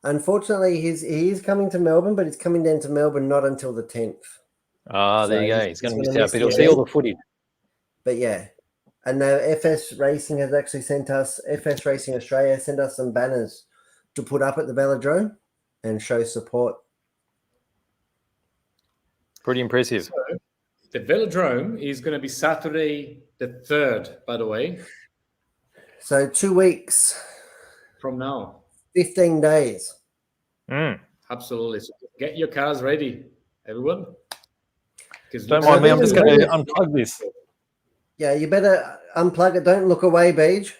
Unfortunately, he is coming to Melbourne, but he's coming down to Melbourne not until the 10th. Ah, there you go. He's going to miss out, but he'll see all the footage. But yeah, and now FS Racing has actually FS Racing Australia sent us some banners to put up at the Velodrome. and show support. Pretty impressive. So, the velodrome is going to be Saturday the 3rd, by the way. So 2 weeks. From now. 15 days. Absolutely. So get your cars ready, everyone. Don't mind me, I'm just going to unplug this. Yeah, you better unplug it. Don't look away, Beej.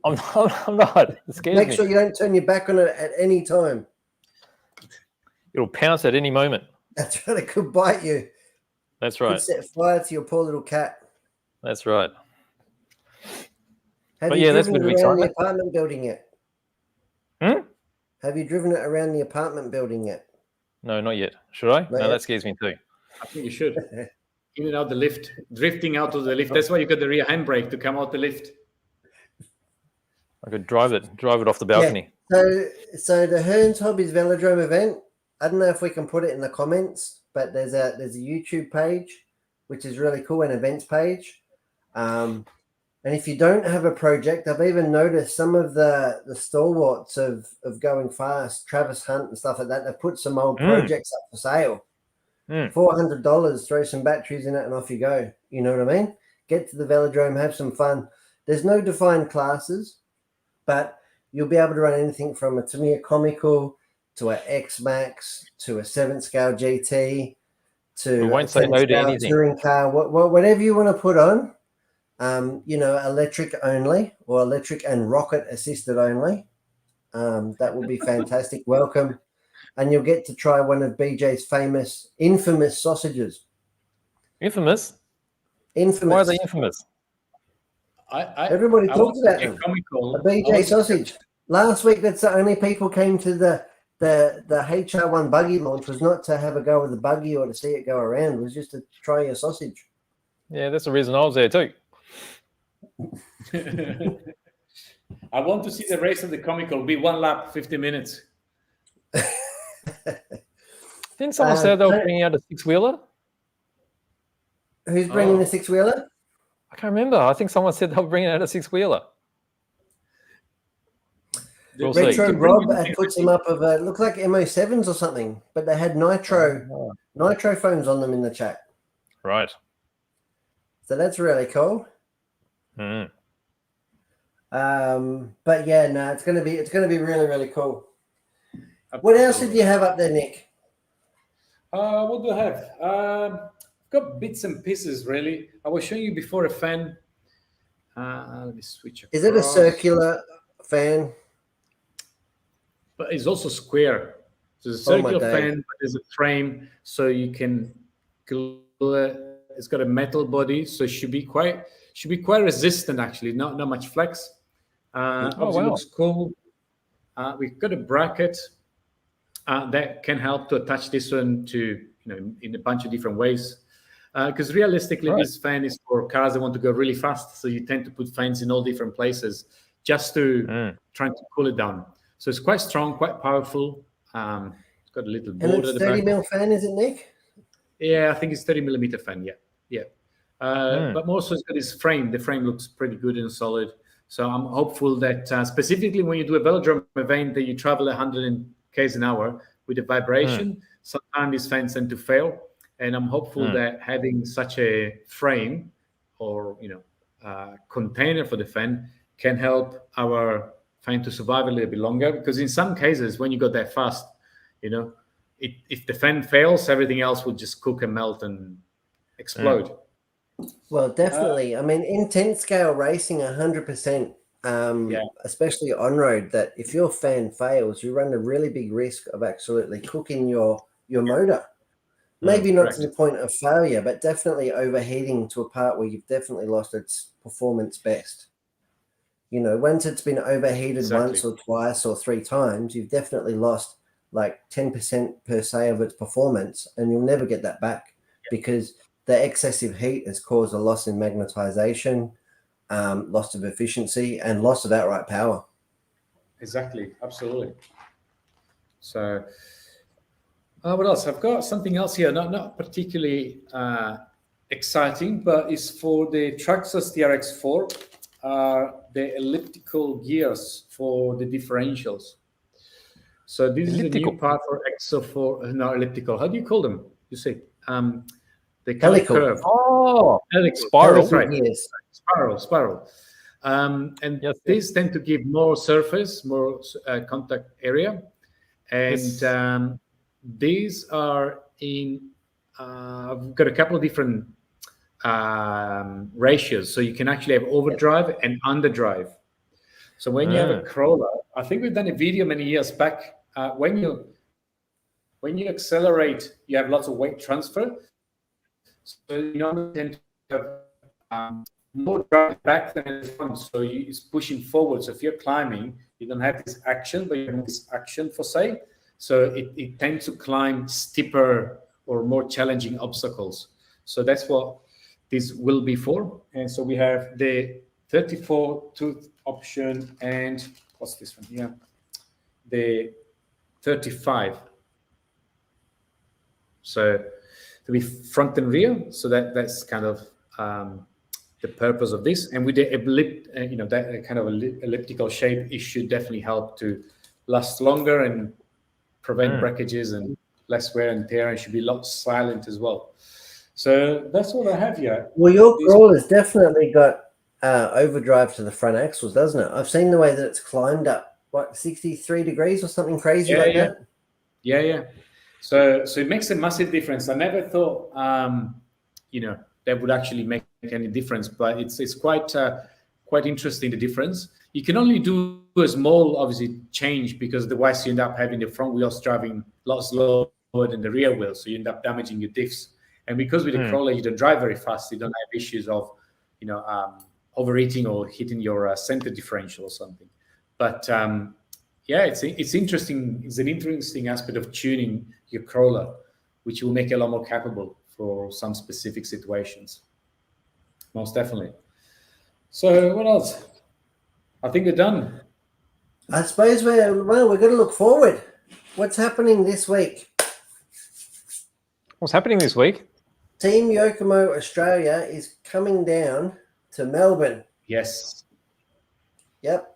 I'm not. It scares me. Make sure you don't turn your back on it at any time. It'll pounce at any moment. That's right. It could bite you. That's right. Could set fire to your poor little cat. That's right. Have but you yeah, that's driven going it to be around the exciting. apartment building yet? Have you driven it around the apartment building yet? No, not yet. Should I? Not No, yet. that scares me too. I think you should. In and out the lift, drifting out of the lift. That's why you got the rear handbrake to come out the lift. I could drive it off the balcony. Yeah. So the Hearns Hobbies Velodrome event, I don't know if we can put it in the comments, but there's a YouTube page, which is really cool, an events page. And if you don't have a project, I've even noticed some of the stalwarts of going fast, Travis Hunt and stuff like that, they've put some old projects up for sale. $400, throw some batteries in it and off you go. You know what I mean? Get to the velodrome, have some fun. There's no defined classes, but you'll be able to run anything from a Tamiya Comical to an X-Max to a 7th scale GT to We won't say no to anything. touring car, whatever you want to put on. Electric only or electric and rocket assisted only. That will be fantastic. Welcome. And you'll get to try one of BJ's infamous sausages. Infamous? Infamous. Why are they infamous? Everybody talks about them. A BJ sausage. Last week, that's the only people came to the HR1 buggy launch was not to have a go with the buggy or to see it go around. It was just to try your sausage. Yeah, that's the reason I was there too. I want to see the race of the Comical. Be 1 lap, 50 minutes. Didn't someone say they were bringing out a 6-wheeler? Who's bringing the 6-wheeler? I can't remember. I think someone said they were bringing out a 6-wheeler. We'll Retro see. Rob had put some up of looked like MO7s or something, but they had nitro phones on them in the chat. Right. So that's really cool. Mm. But yeah, no, it's gonna be really, really cool. What else did you have up there, Nick? What do I have? I've got bits and pieces, really. I was showing you before a fan. Let me switch across. Is it a circular fan? But it's also square. So it's a circular fan, but there's a frame, so you can glue it. It's got a metal body, so it should be quite resistant, actually. Not much flex. Obviously looks cool. We've got a bracket that can help to attach this one to, in a bunch of different ways. Because realistically, this fan is for cars that want to go really fast. So you tend to put fans in all different places just to try to cool it down. So it's quite strong, quite powerful. It's got a little board and it's at the back. 30 mil fan, is it, Nick? Yeah, I think it's 30 millimeter fan. Yeah. But also it's got this frame. The frame looks pretty good and solid. So I'm hopeful that specifically when you do a velodrome event that you travel 100 km an hour with the vibration, sometimes these fans tend to fail. And I'm hopeful that having such a frame or container for the fan can help our fan to survive a little bit longer. Because in some cases, when you go that fast, if the fan fails, everything else will just cook and melt and explode. Well, definitely. I mean, in 10 scale racing, 100%, especially on road, that if your fan fails, you run a really big risk of absolutely cooking your motor. Maybe not to the point of failure, but definitely overheating to a part where you've definitely lost its performance best. Once it's been overheated once or twice or 3 times, you've definitely lost like 10% per se of its performance, and you'll never get that back because the excessive heat has caused a loss in magnetization, loss of efficiency, and loss of outright power. Exactly, absolutely. So, what else? I've got something else here, not particularly exciting, but it's for the Traxxas TRX4, the elliptical gears for the differentials. So this is a new part for elliptical. How do you call them? You say they helical. Curve. Oh, helical. Spiral. That's right. Yes. Spiral. And yes, these tend to give more surface, more contact area, and these are in. I've got a couple of different ratios, so you can actually have overdrive and underdrive. So when you have a crawler, I think we've done a video many years back. When you accelerate, you have lots of weight transfer. So you normally tend to have more drive back than in front. So it's pushing forward. So if you're climbing, you don't have this action, but you have this action for say. So it tends to climb steeper or more challenging obstacles. So that's what this will be for. And so we have the 34 tooth option and what's this one here? The 35. So to be front and rear. So that's kind of the purpose of this. And with the that kind of elliptical shape, it should definitely help to last longer and prevent breakages and less wear and tear, and should be a lot silent as well. So that's what I have here. Well, your crawler's definitely got overdrive to the front axles, doesn't it? I've seen the way that it's climbed up, what, 63 degrees or something crazy that? Yeah. So it makes a massive difference. I never thought, that would actually make any difference, but it's quite interesting, the difference. You can only do a small, obviously, change because otherwise you end up having the front wheels driving a lot slower than the rear wheels, so you end up damaging your diffs. And because with the crawler you don't drive very fast, you don't have issues of, overheating or hitting your center differential or something. But it's interesting. It's an interesting aspect of tuning your crawler, which will make it a lot more capable for some specific situations. Most definitely. So what else? I think we're done. I suppose we're going to look forward. What's happening this week? What's happening this week? Team Yokomo Australia is coming down to Melbourne. Yes. Yep.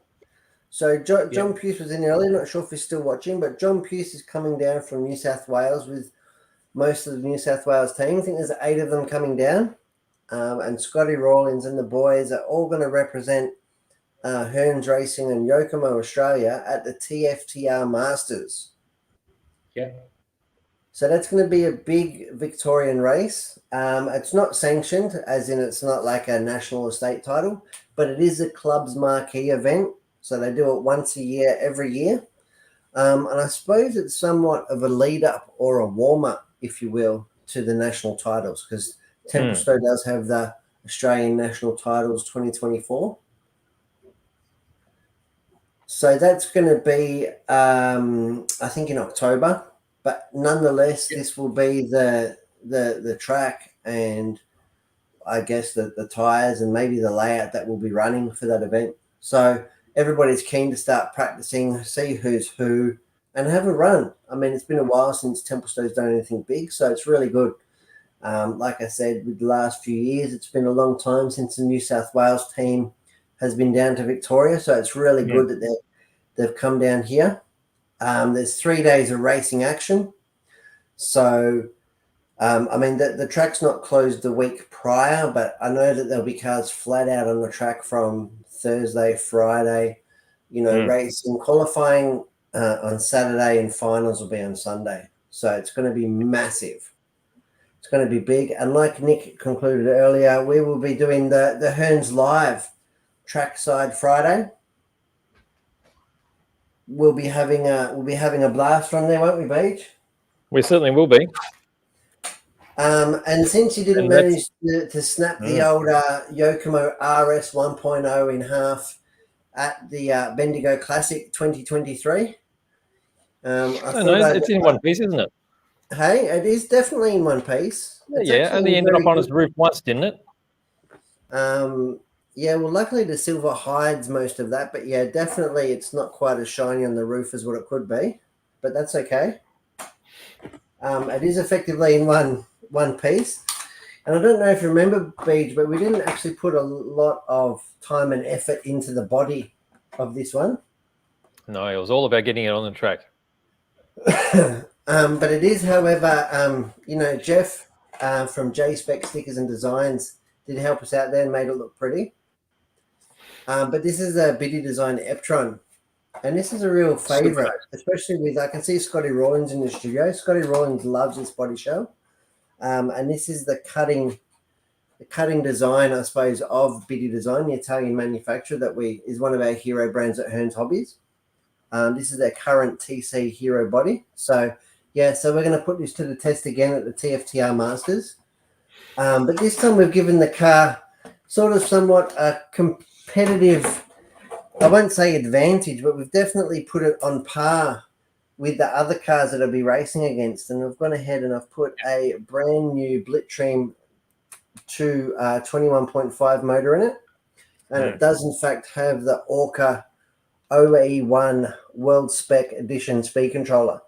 So John Puce was in earlier. Not sure if he's still watching, but John Puce is coming down from New South Wales with most of the New South Wales team. I think there's 8 of them coming down. And Scotty Rawlins and the boys are all going to represent Hearns Racing and Yokomo Australia at the TFTR Masters. Yeah. So that's going to be a big Victorian race. It's not sanctioned, as in it's not like a national or state title, but it is a club's marquee event. So they do it once a year, every year. And I suppose it's somewhat of a lead up or a warm up, if you will, to the national titles, because Templestowe does have the Australian National Titles 2024. So that's going to be, I think, in October. But nonetheless, this will be the track and I guess the tyres and maybe the layout that will be running for that event. So everybody's keen to start practicing, see who's who, and have a run. I mean, it's been a while since Templestowe's done anything big, so it's really good. Like I said, with the last few years, it's been a long time since the New South Wales team has been down to Victoria, so it's really good that they've come down here. There's 3 days of racing action. So, I mean, the track's not closed the week prior, but I know that there'll be cars flat out on the track from Thursday, Friday, racing, qualifying on Saturday, and finals will be on Sunday. So it's going to be massive. It's going to be big. And like Nick concluded earlier, we will be doing the Hearns Live trackside Friday. We'll be having a blast from there, won't we, Beach? We certainly will be. And since you didn't manage to snap the old Yokomo RS 1.0 in half at the Bendigo Classic 2023, it's in one piece, isn't it? Hey, it is definitely in one piece. Yeah, only ended up on his roof once, didn't it? Yeah, well, luckily the silver hides most of that, but yeah, definitely it's not quite as shiny on the roof as what it could be, but that's okay. It is effectively in one piece. And I don't know if you remember, Beej, but we didn't actually put a lot of time and effort into the body of this one. No, it was all about getting it on the track. But it is, however, Jeff from J-Spec Stickers and Designs did help us out there and made it look pretty. But this is a Biddy Design Eptron. And this is a real favourite, especially with, I can see Scotty Rawlins in the studio. Scotty Rawlins loves this body shell. And this is the cutting design, I suppose, of Biddy Design, the Italian manufacturer is one of our hero brands at Hearns Hobbies. This is their current TC Hero body. So we're going to put this to the test again at the TFTR Masters. But this time we've given the car sort of somewhat a competitive, I won't say advantage, but we've definitely put it on par with the other cars that I'll be racing against. And I've gone ahead and I've put a brand new Blitzstream 2 21.5 motor in it. And it does in fact have the Orca OE1 World Spec Edition speed controller.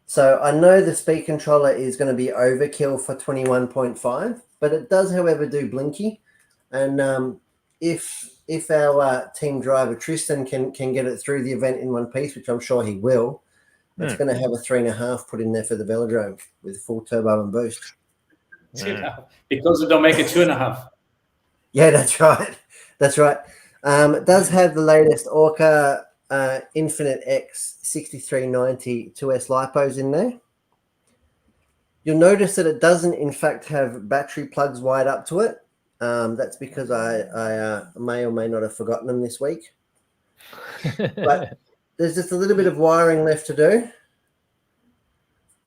So I know the speed controller is going to be overkill for 21.5, but it does, however, do blinky. And if our team driver Tristan can get it through the event in one piece, which I'm sure he will, it's going to have a 3.5 put in there for the velodrome with full turbo and boost. Because it don't make it 2.5. Yeah, that's right. That's right. It does have the latest Orca Infinite X 6390 2S lipos in there. You'll notice that it doesn't, in fact, have battery plugs wired up to it. That's because I may or may not have forgotten them this week. But there's just a little bit of wiring left to do.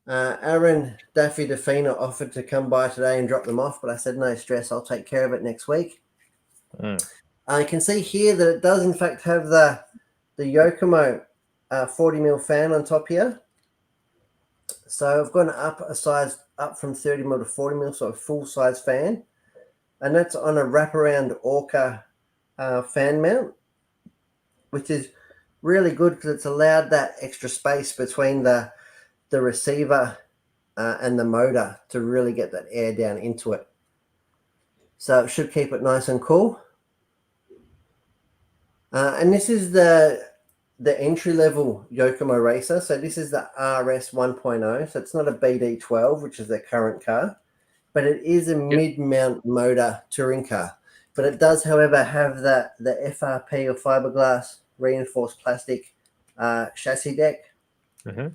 Aaron Daffy Defina offered to come by today and drop them off, but I said, no stress, I'll take care of it next week. You can see here that it does, in fact, have the Yokomo 40mm fan on top here. So I've gone up a size, up from 30mm to 40mm, so a full-size fan. And that's on a wraparound Orca fan mount, which is really good because it's allowed that extra space between the receiver and the motor to really get that air down into it. So it should keep it nice and cool. And this is the entry-level Yokomo Racer. So this is the RS 1.0. So it's not a BD12, which is their current car, but it is a mid-mount motor touring car. But it does, however, have the FRP or fiberglass reinforced plastic chassis deck. It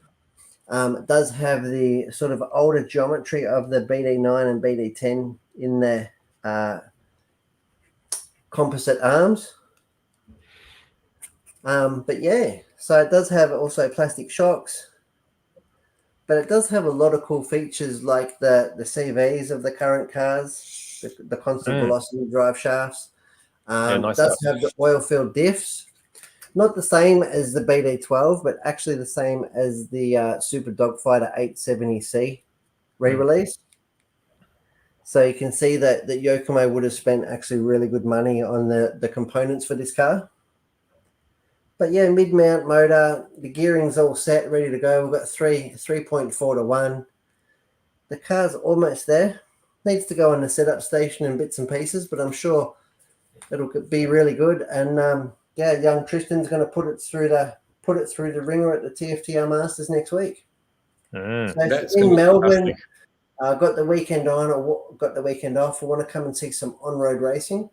does have the sort of older geometry of the BD9 and BD10 in their composite arms. But yeah, so it does have also plastic shocks, but it does have a lot of cool features like the CVs of the current cars, the constant velocity drive shafts. It does have the oil-filled diffs. Not the same as the BD12, but actually the same as the Super Dogfighter 870C re-release. So you can see that Yokomo would have spent actually really good money on the components for this car. But yeah, mid-mount motor, the gearing's all set, ready to go. We've got 3.4 to 1. The car's almost there. Needs to go on the setup station in bits and pieces, but I'm sure it'll be really good. And yeah, young Tristan's going to put it through the ringer at the TFTR Masters next week. So in Melbourne, got the weekend on or got the weekend off. I want to come and see some on-road racing.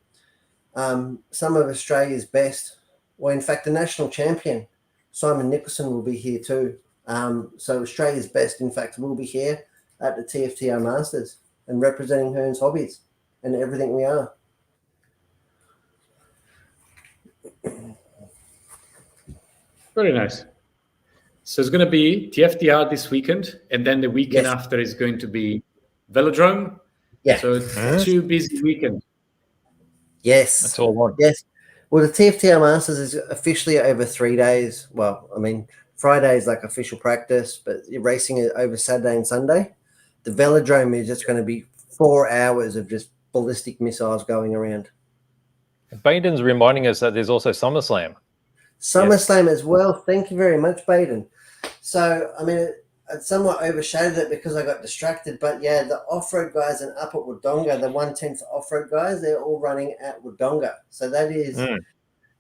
Some of Australia's best. Well, in fact, the national champion, Simon Nicholson, will be here too. So Australia's best, in fact, will be here at the TFTR Masters and representing Hearns Hobbies and everything we are. Very nice. So it's going to be TFTR this weekend, and then the weekend after is going to be Velodrome. Yeah. So it's 2 busy weekends. Yes. That's all one. Yes. Well, the TFTR Masters is officially over 3 days. Well, I mean, Friday is like official practice, but you're racing it over Saturday and Sunday. The Velodrome is just going to be 4 hours of just ballistic missiles going around. Baden's reminding us that there's also SummerSlam. SummerSlam as well. Thank you very much, Baden. So, I mean, it somewhat overshadowed it because I got distracted. But, yeah, the off-road guys and up at Wodonga, the 1/10 off-road guys, they're all running at Wodonga. So that is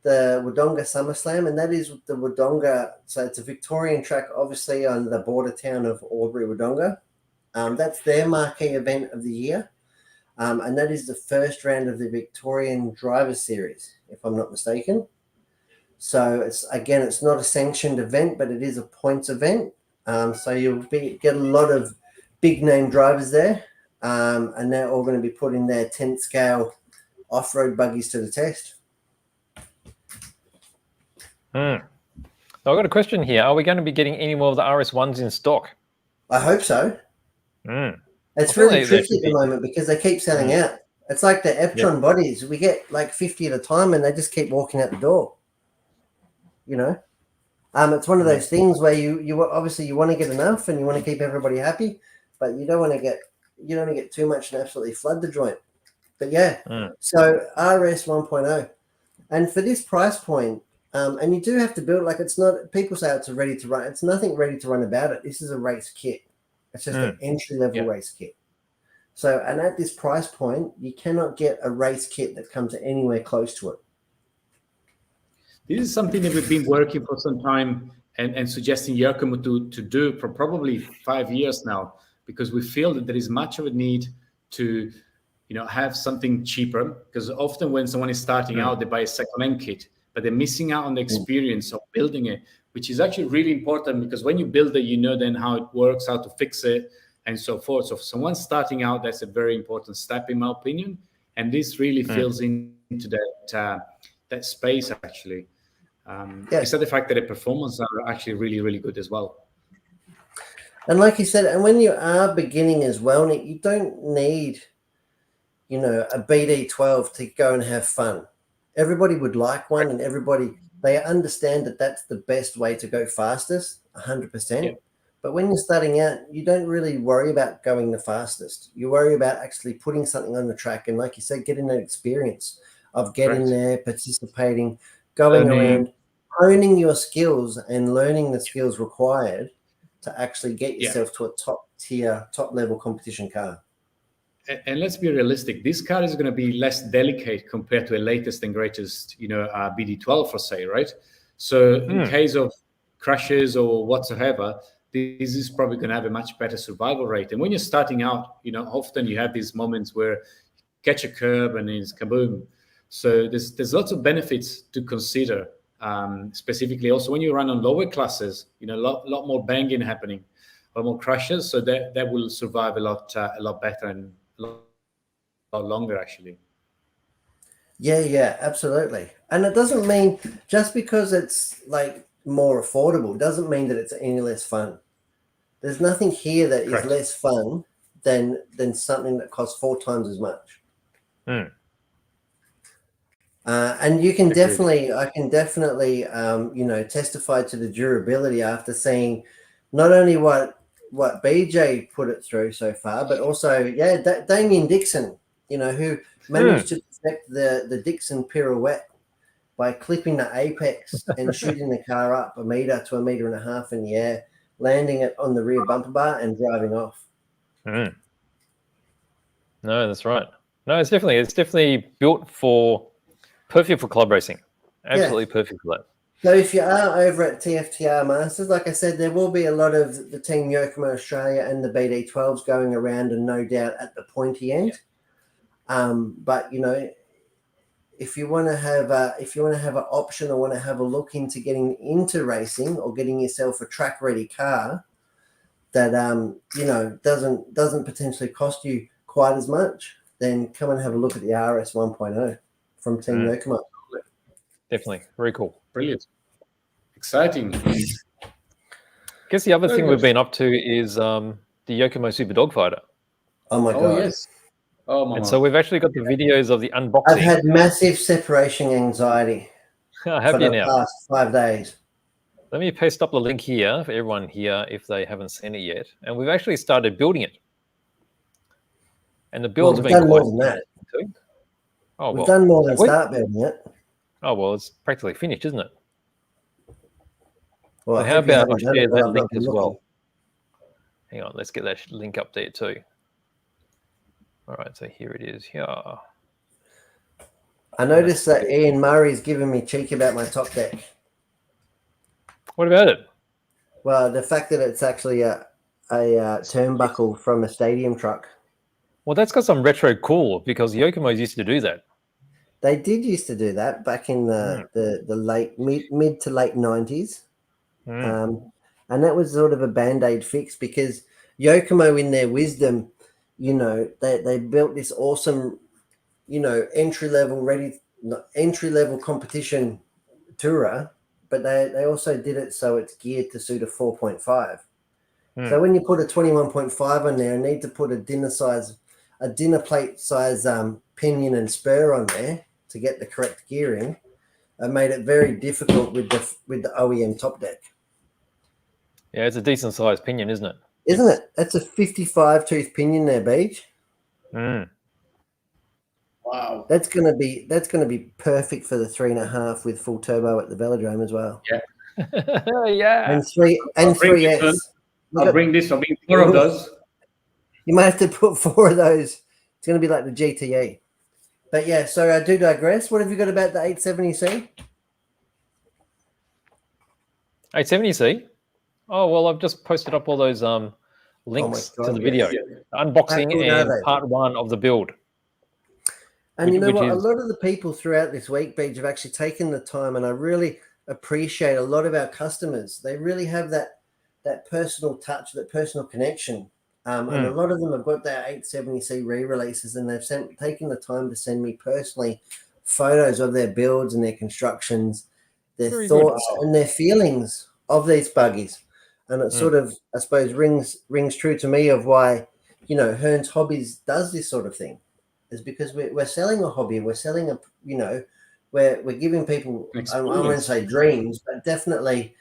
the Wodonga SummerSlam, and that is the Wodonga. So it's a Victorian track, obviously on the border town of Albury, Wodonga. That's their marquee event of the year, and that is the first round of the Victorian Drivers Series, if I'm not mistaken. So it's not a sanctioned event, but it is a points event. So you'll get a lot of big name drivers there, and they're all going to be putting their 10th scale off-road buggies to the test. I've got a question here. Are we going to be getting any more of the RS1s in stock? I hope so. It's really tricky at the moment because they keep selling out. It's like the Eptron bodies. We get like 50 at a time and they just keep walking out the door. You know? It's one of those things where you obviously you want to get enough and you want to keep everybody happy, but you don't want to get too much and absolutely flood the joint. But so RS 1.0. And for this price point, and you do have to build, like, it's not, people say it's a ready to run. It's nothing ready to run about it. This is a race kit. It's just an entry level race kit. So, and at this price point, you cannot get a race kit that comes anywhere close to it. This is something that we've been working for some time and suggesting Yakumo to do for probably 5 years now, because we feel that there is much of a need to, have something cheaper, because often when someone is starting out, they buy a second-hand kit, but they're missing out on the experience of building it, which is actually really important, because when you build it, you know then how it works, how to fix it, and so forth. So for someone starting out, that's a very important step, in my opinion. And this really fills into that space, actually. Except the fact that the performance are actually really, really good as well. And like you said, and when you are beginning as well, Nick, you don't need, a BD12 to go and have fun. Everybody would like one, and they understand that that's the best way to go fastest, 100%. Yeah. But when you're starting out, you don't really worry about going the fastest. You worry about actually putting something on the track. And like you said, getting that experience of getting there, participating, going around, honing your skills and learning the skills required to actually get yourself to a top tier, top level competition car. And let's be realistic. This car is going to be less delicate compared to a latest and greatest, BD12, for say, right? So in case of crashes or whatsoever, this is probably going to have a much better survival rate. And when you're starting out, often you have these moments where you catch a curb and it's kaboom. So there's lots of benefits to consider. Specifically, also when you run on lower classes, a lot more banging happening, a lot more crashes. So that will survive a lot better and a lot longer, actually. Yeah, absolutely. And it doesn't mean just because it's like more affordable doesn't mean that it's any less fun. There's nothing here that is less fun than something that costs 4 times as much. And you can definitely, I can definitely, testify to the durability after seeing not only what BJ put it through so far, but also, Damien Dixon, who managed to perfect the Dixon pirouette by clipping the apex and shooting the car up 1 meter to 1.5 meters in the air, landing it on the rear bumper bar and driving off. No, that's right. No, it's definitely built perfect for club racing. Absolutely perfect for that. So if you are over at TFTR Masters, like I said, there will be a lot of the Team Yokomo Australia and the BD12s going around, and no doubt at the pointy end. But if you want to have an option or want to have a look into getting into racing or getting yourself a track ready car that doesn't potentially cost you quite as much, then come and have a look at the RS 1.0 from Team Yokomo. Definitely. Very cool. Brilliant. Exciting. I guess the other thing we've been up to is the Yokomo Super Dogfighter. Oh my God. Yes. Oh my. And so we've actually got the videos of the unboxing. I've had massive separation anxiety for the past 5 days. Let me paste up the link here for everyone here if they haven't seen it yet. And we've actually started building it. And the build's been done more than that. We've done more than start building it. Oh, well, it's practically finished, isn't it? Well, so how about I share that link as well? Hang on, let's get that link up there too. All right, so here it is. Here. I noticed that Ian Murray's giving me cheek about my top deck. What about it? Well, the fact that it's actually a turnbuckle from a stadium truck. Well, that's got some retro cool because Yokomos used to do that. They did used to do that back in the late mid to late 90s. And that was sort of a band-aid fix because Yokomo, in their wisdom, they built this awesome, entry-level competition tourer, but they also did it so it's geared to suit a 4.5. So when you put a 21.5 on there, you need to put a dinner plate size pinion and spur on there to get the correct gearing. It made it very difficult with the OEM top deck. Yeah, it's a decent sized pinion, isn't it? Isn't it? That's a 55 tooth pinion there, Beach. Wow. That's gonna be perfect for the 3.5 with full turbo at the velodrome as well. Yeah. Yeah. And 3S. I'll bring 4 of those. You might have to put 4 of those. It's gonna be like the GTE. But yeah, so I do digress. What have you got about the 870C? 870C? Oh, well, I've just posted up all those links to the video. Yes. Unboxing and part 1 of the build. And you know what? A lot of the people throughout this week, Beach, have actually taken the time, and I really appreciate a lot of our customers. They really have that personal touch, that personal connection. And a lot of them have got their 870C re-releases, and they've taken the time to send me personally photos of their builds and their constructions, their Very thoughts good. and their feelings of these buggies. And it sort of, I suppose, rings true to me of why, Hearns Hobbies does this sort of thing, is because we're selling a hobby. We're selling we're giving people, I won't say dreams, but definitely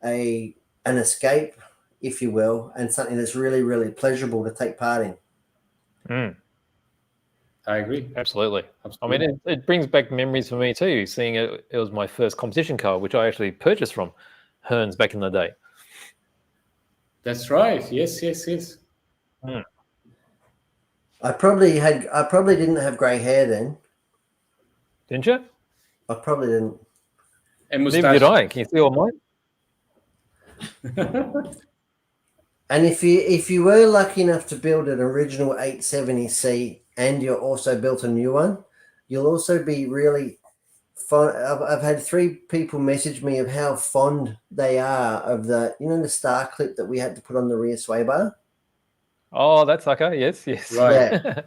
an escape, if you will, and something that's really, really pleasurable to take part in. I agree. Absolutely. I mean, it brings back memories for me too, seeing it was my first competition car, which I actually purchased from Hearns back in the day. That's right. Yes. I probably didn't have grey hair then. Didn't you? I probably didn't. And mustache. Neither did I. Can you see all mine? And if you were lucky enough to build an original 870C and you also built a new one, you'll also be really fond. I've had 3 people message me of how fond they are of the star clip that we had to put on the rear sway bar. Oh, that sucker. Yes. Right. Yeah.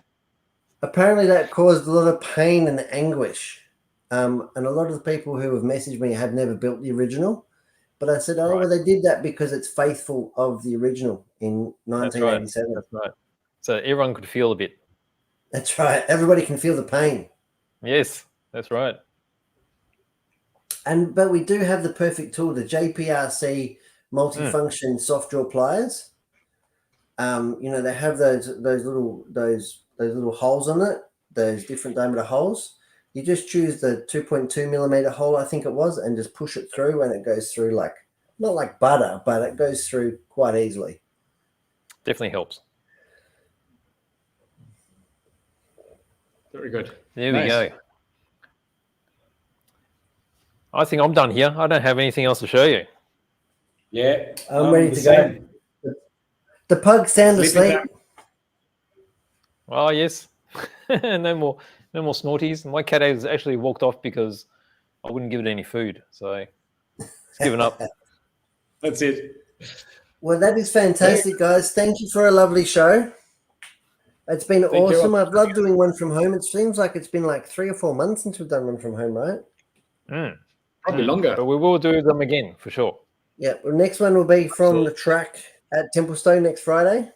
Apparently that caused a lot of pain and anguish. And a lot of the people who have messaged me have never built the original. But I said, well, they did that because it's faithful of the original in 1987. That's right. So everyone could feel a bit. That's right. Everybody can feel the pain. Yes, that's right. But we do have the perfect tool, the JPRC multifunction soft draw pliers. They have those little holes on it, those different diameter holes. You just choose the 2.2 millimeter hole, I think it was, and just push it through, and it goes through not like butter, but it goes through quite easily. Definitely helps. Very good. There we go. I think I'm done here. I don't have anything else to show you. Yeah. I'm ready to go. The pug's sound asleep. Oh, yes. No more snorties. My cat has actually walked off because I wouldn't give it any food. So it's given up. That's it. Well, that is fantastic, guys. Thank you for a lovely show. It's been awesome. I've loved doing one from home. It seems like it's been like 3 or 4 months since we've done one from home, right? Probably longer. But we will do them again for sure. Yeah. Well, next one will be from the track at Templestowe next Friday.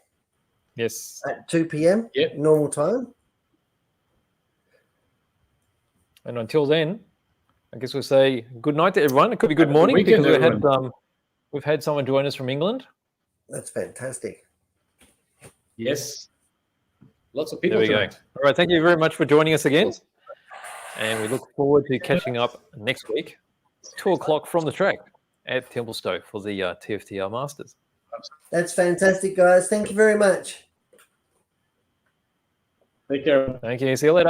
Yes. At 2 p.m. Yep. Normal time. And until then, I guess we'll say good night to everyone. It could be good morning because we've had someone join us from England. That's fantastic. Yes. Lots of people. There we go. All right. Thank you very much for joining us again. And we look forward to catching up next week, 2 o'clock from the track at Templestowe for the TFTR Masters. That's fantastic, guys. Thank you very much. Take care. Thank you. See you later.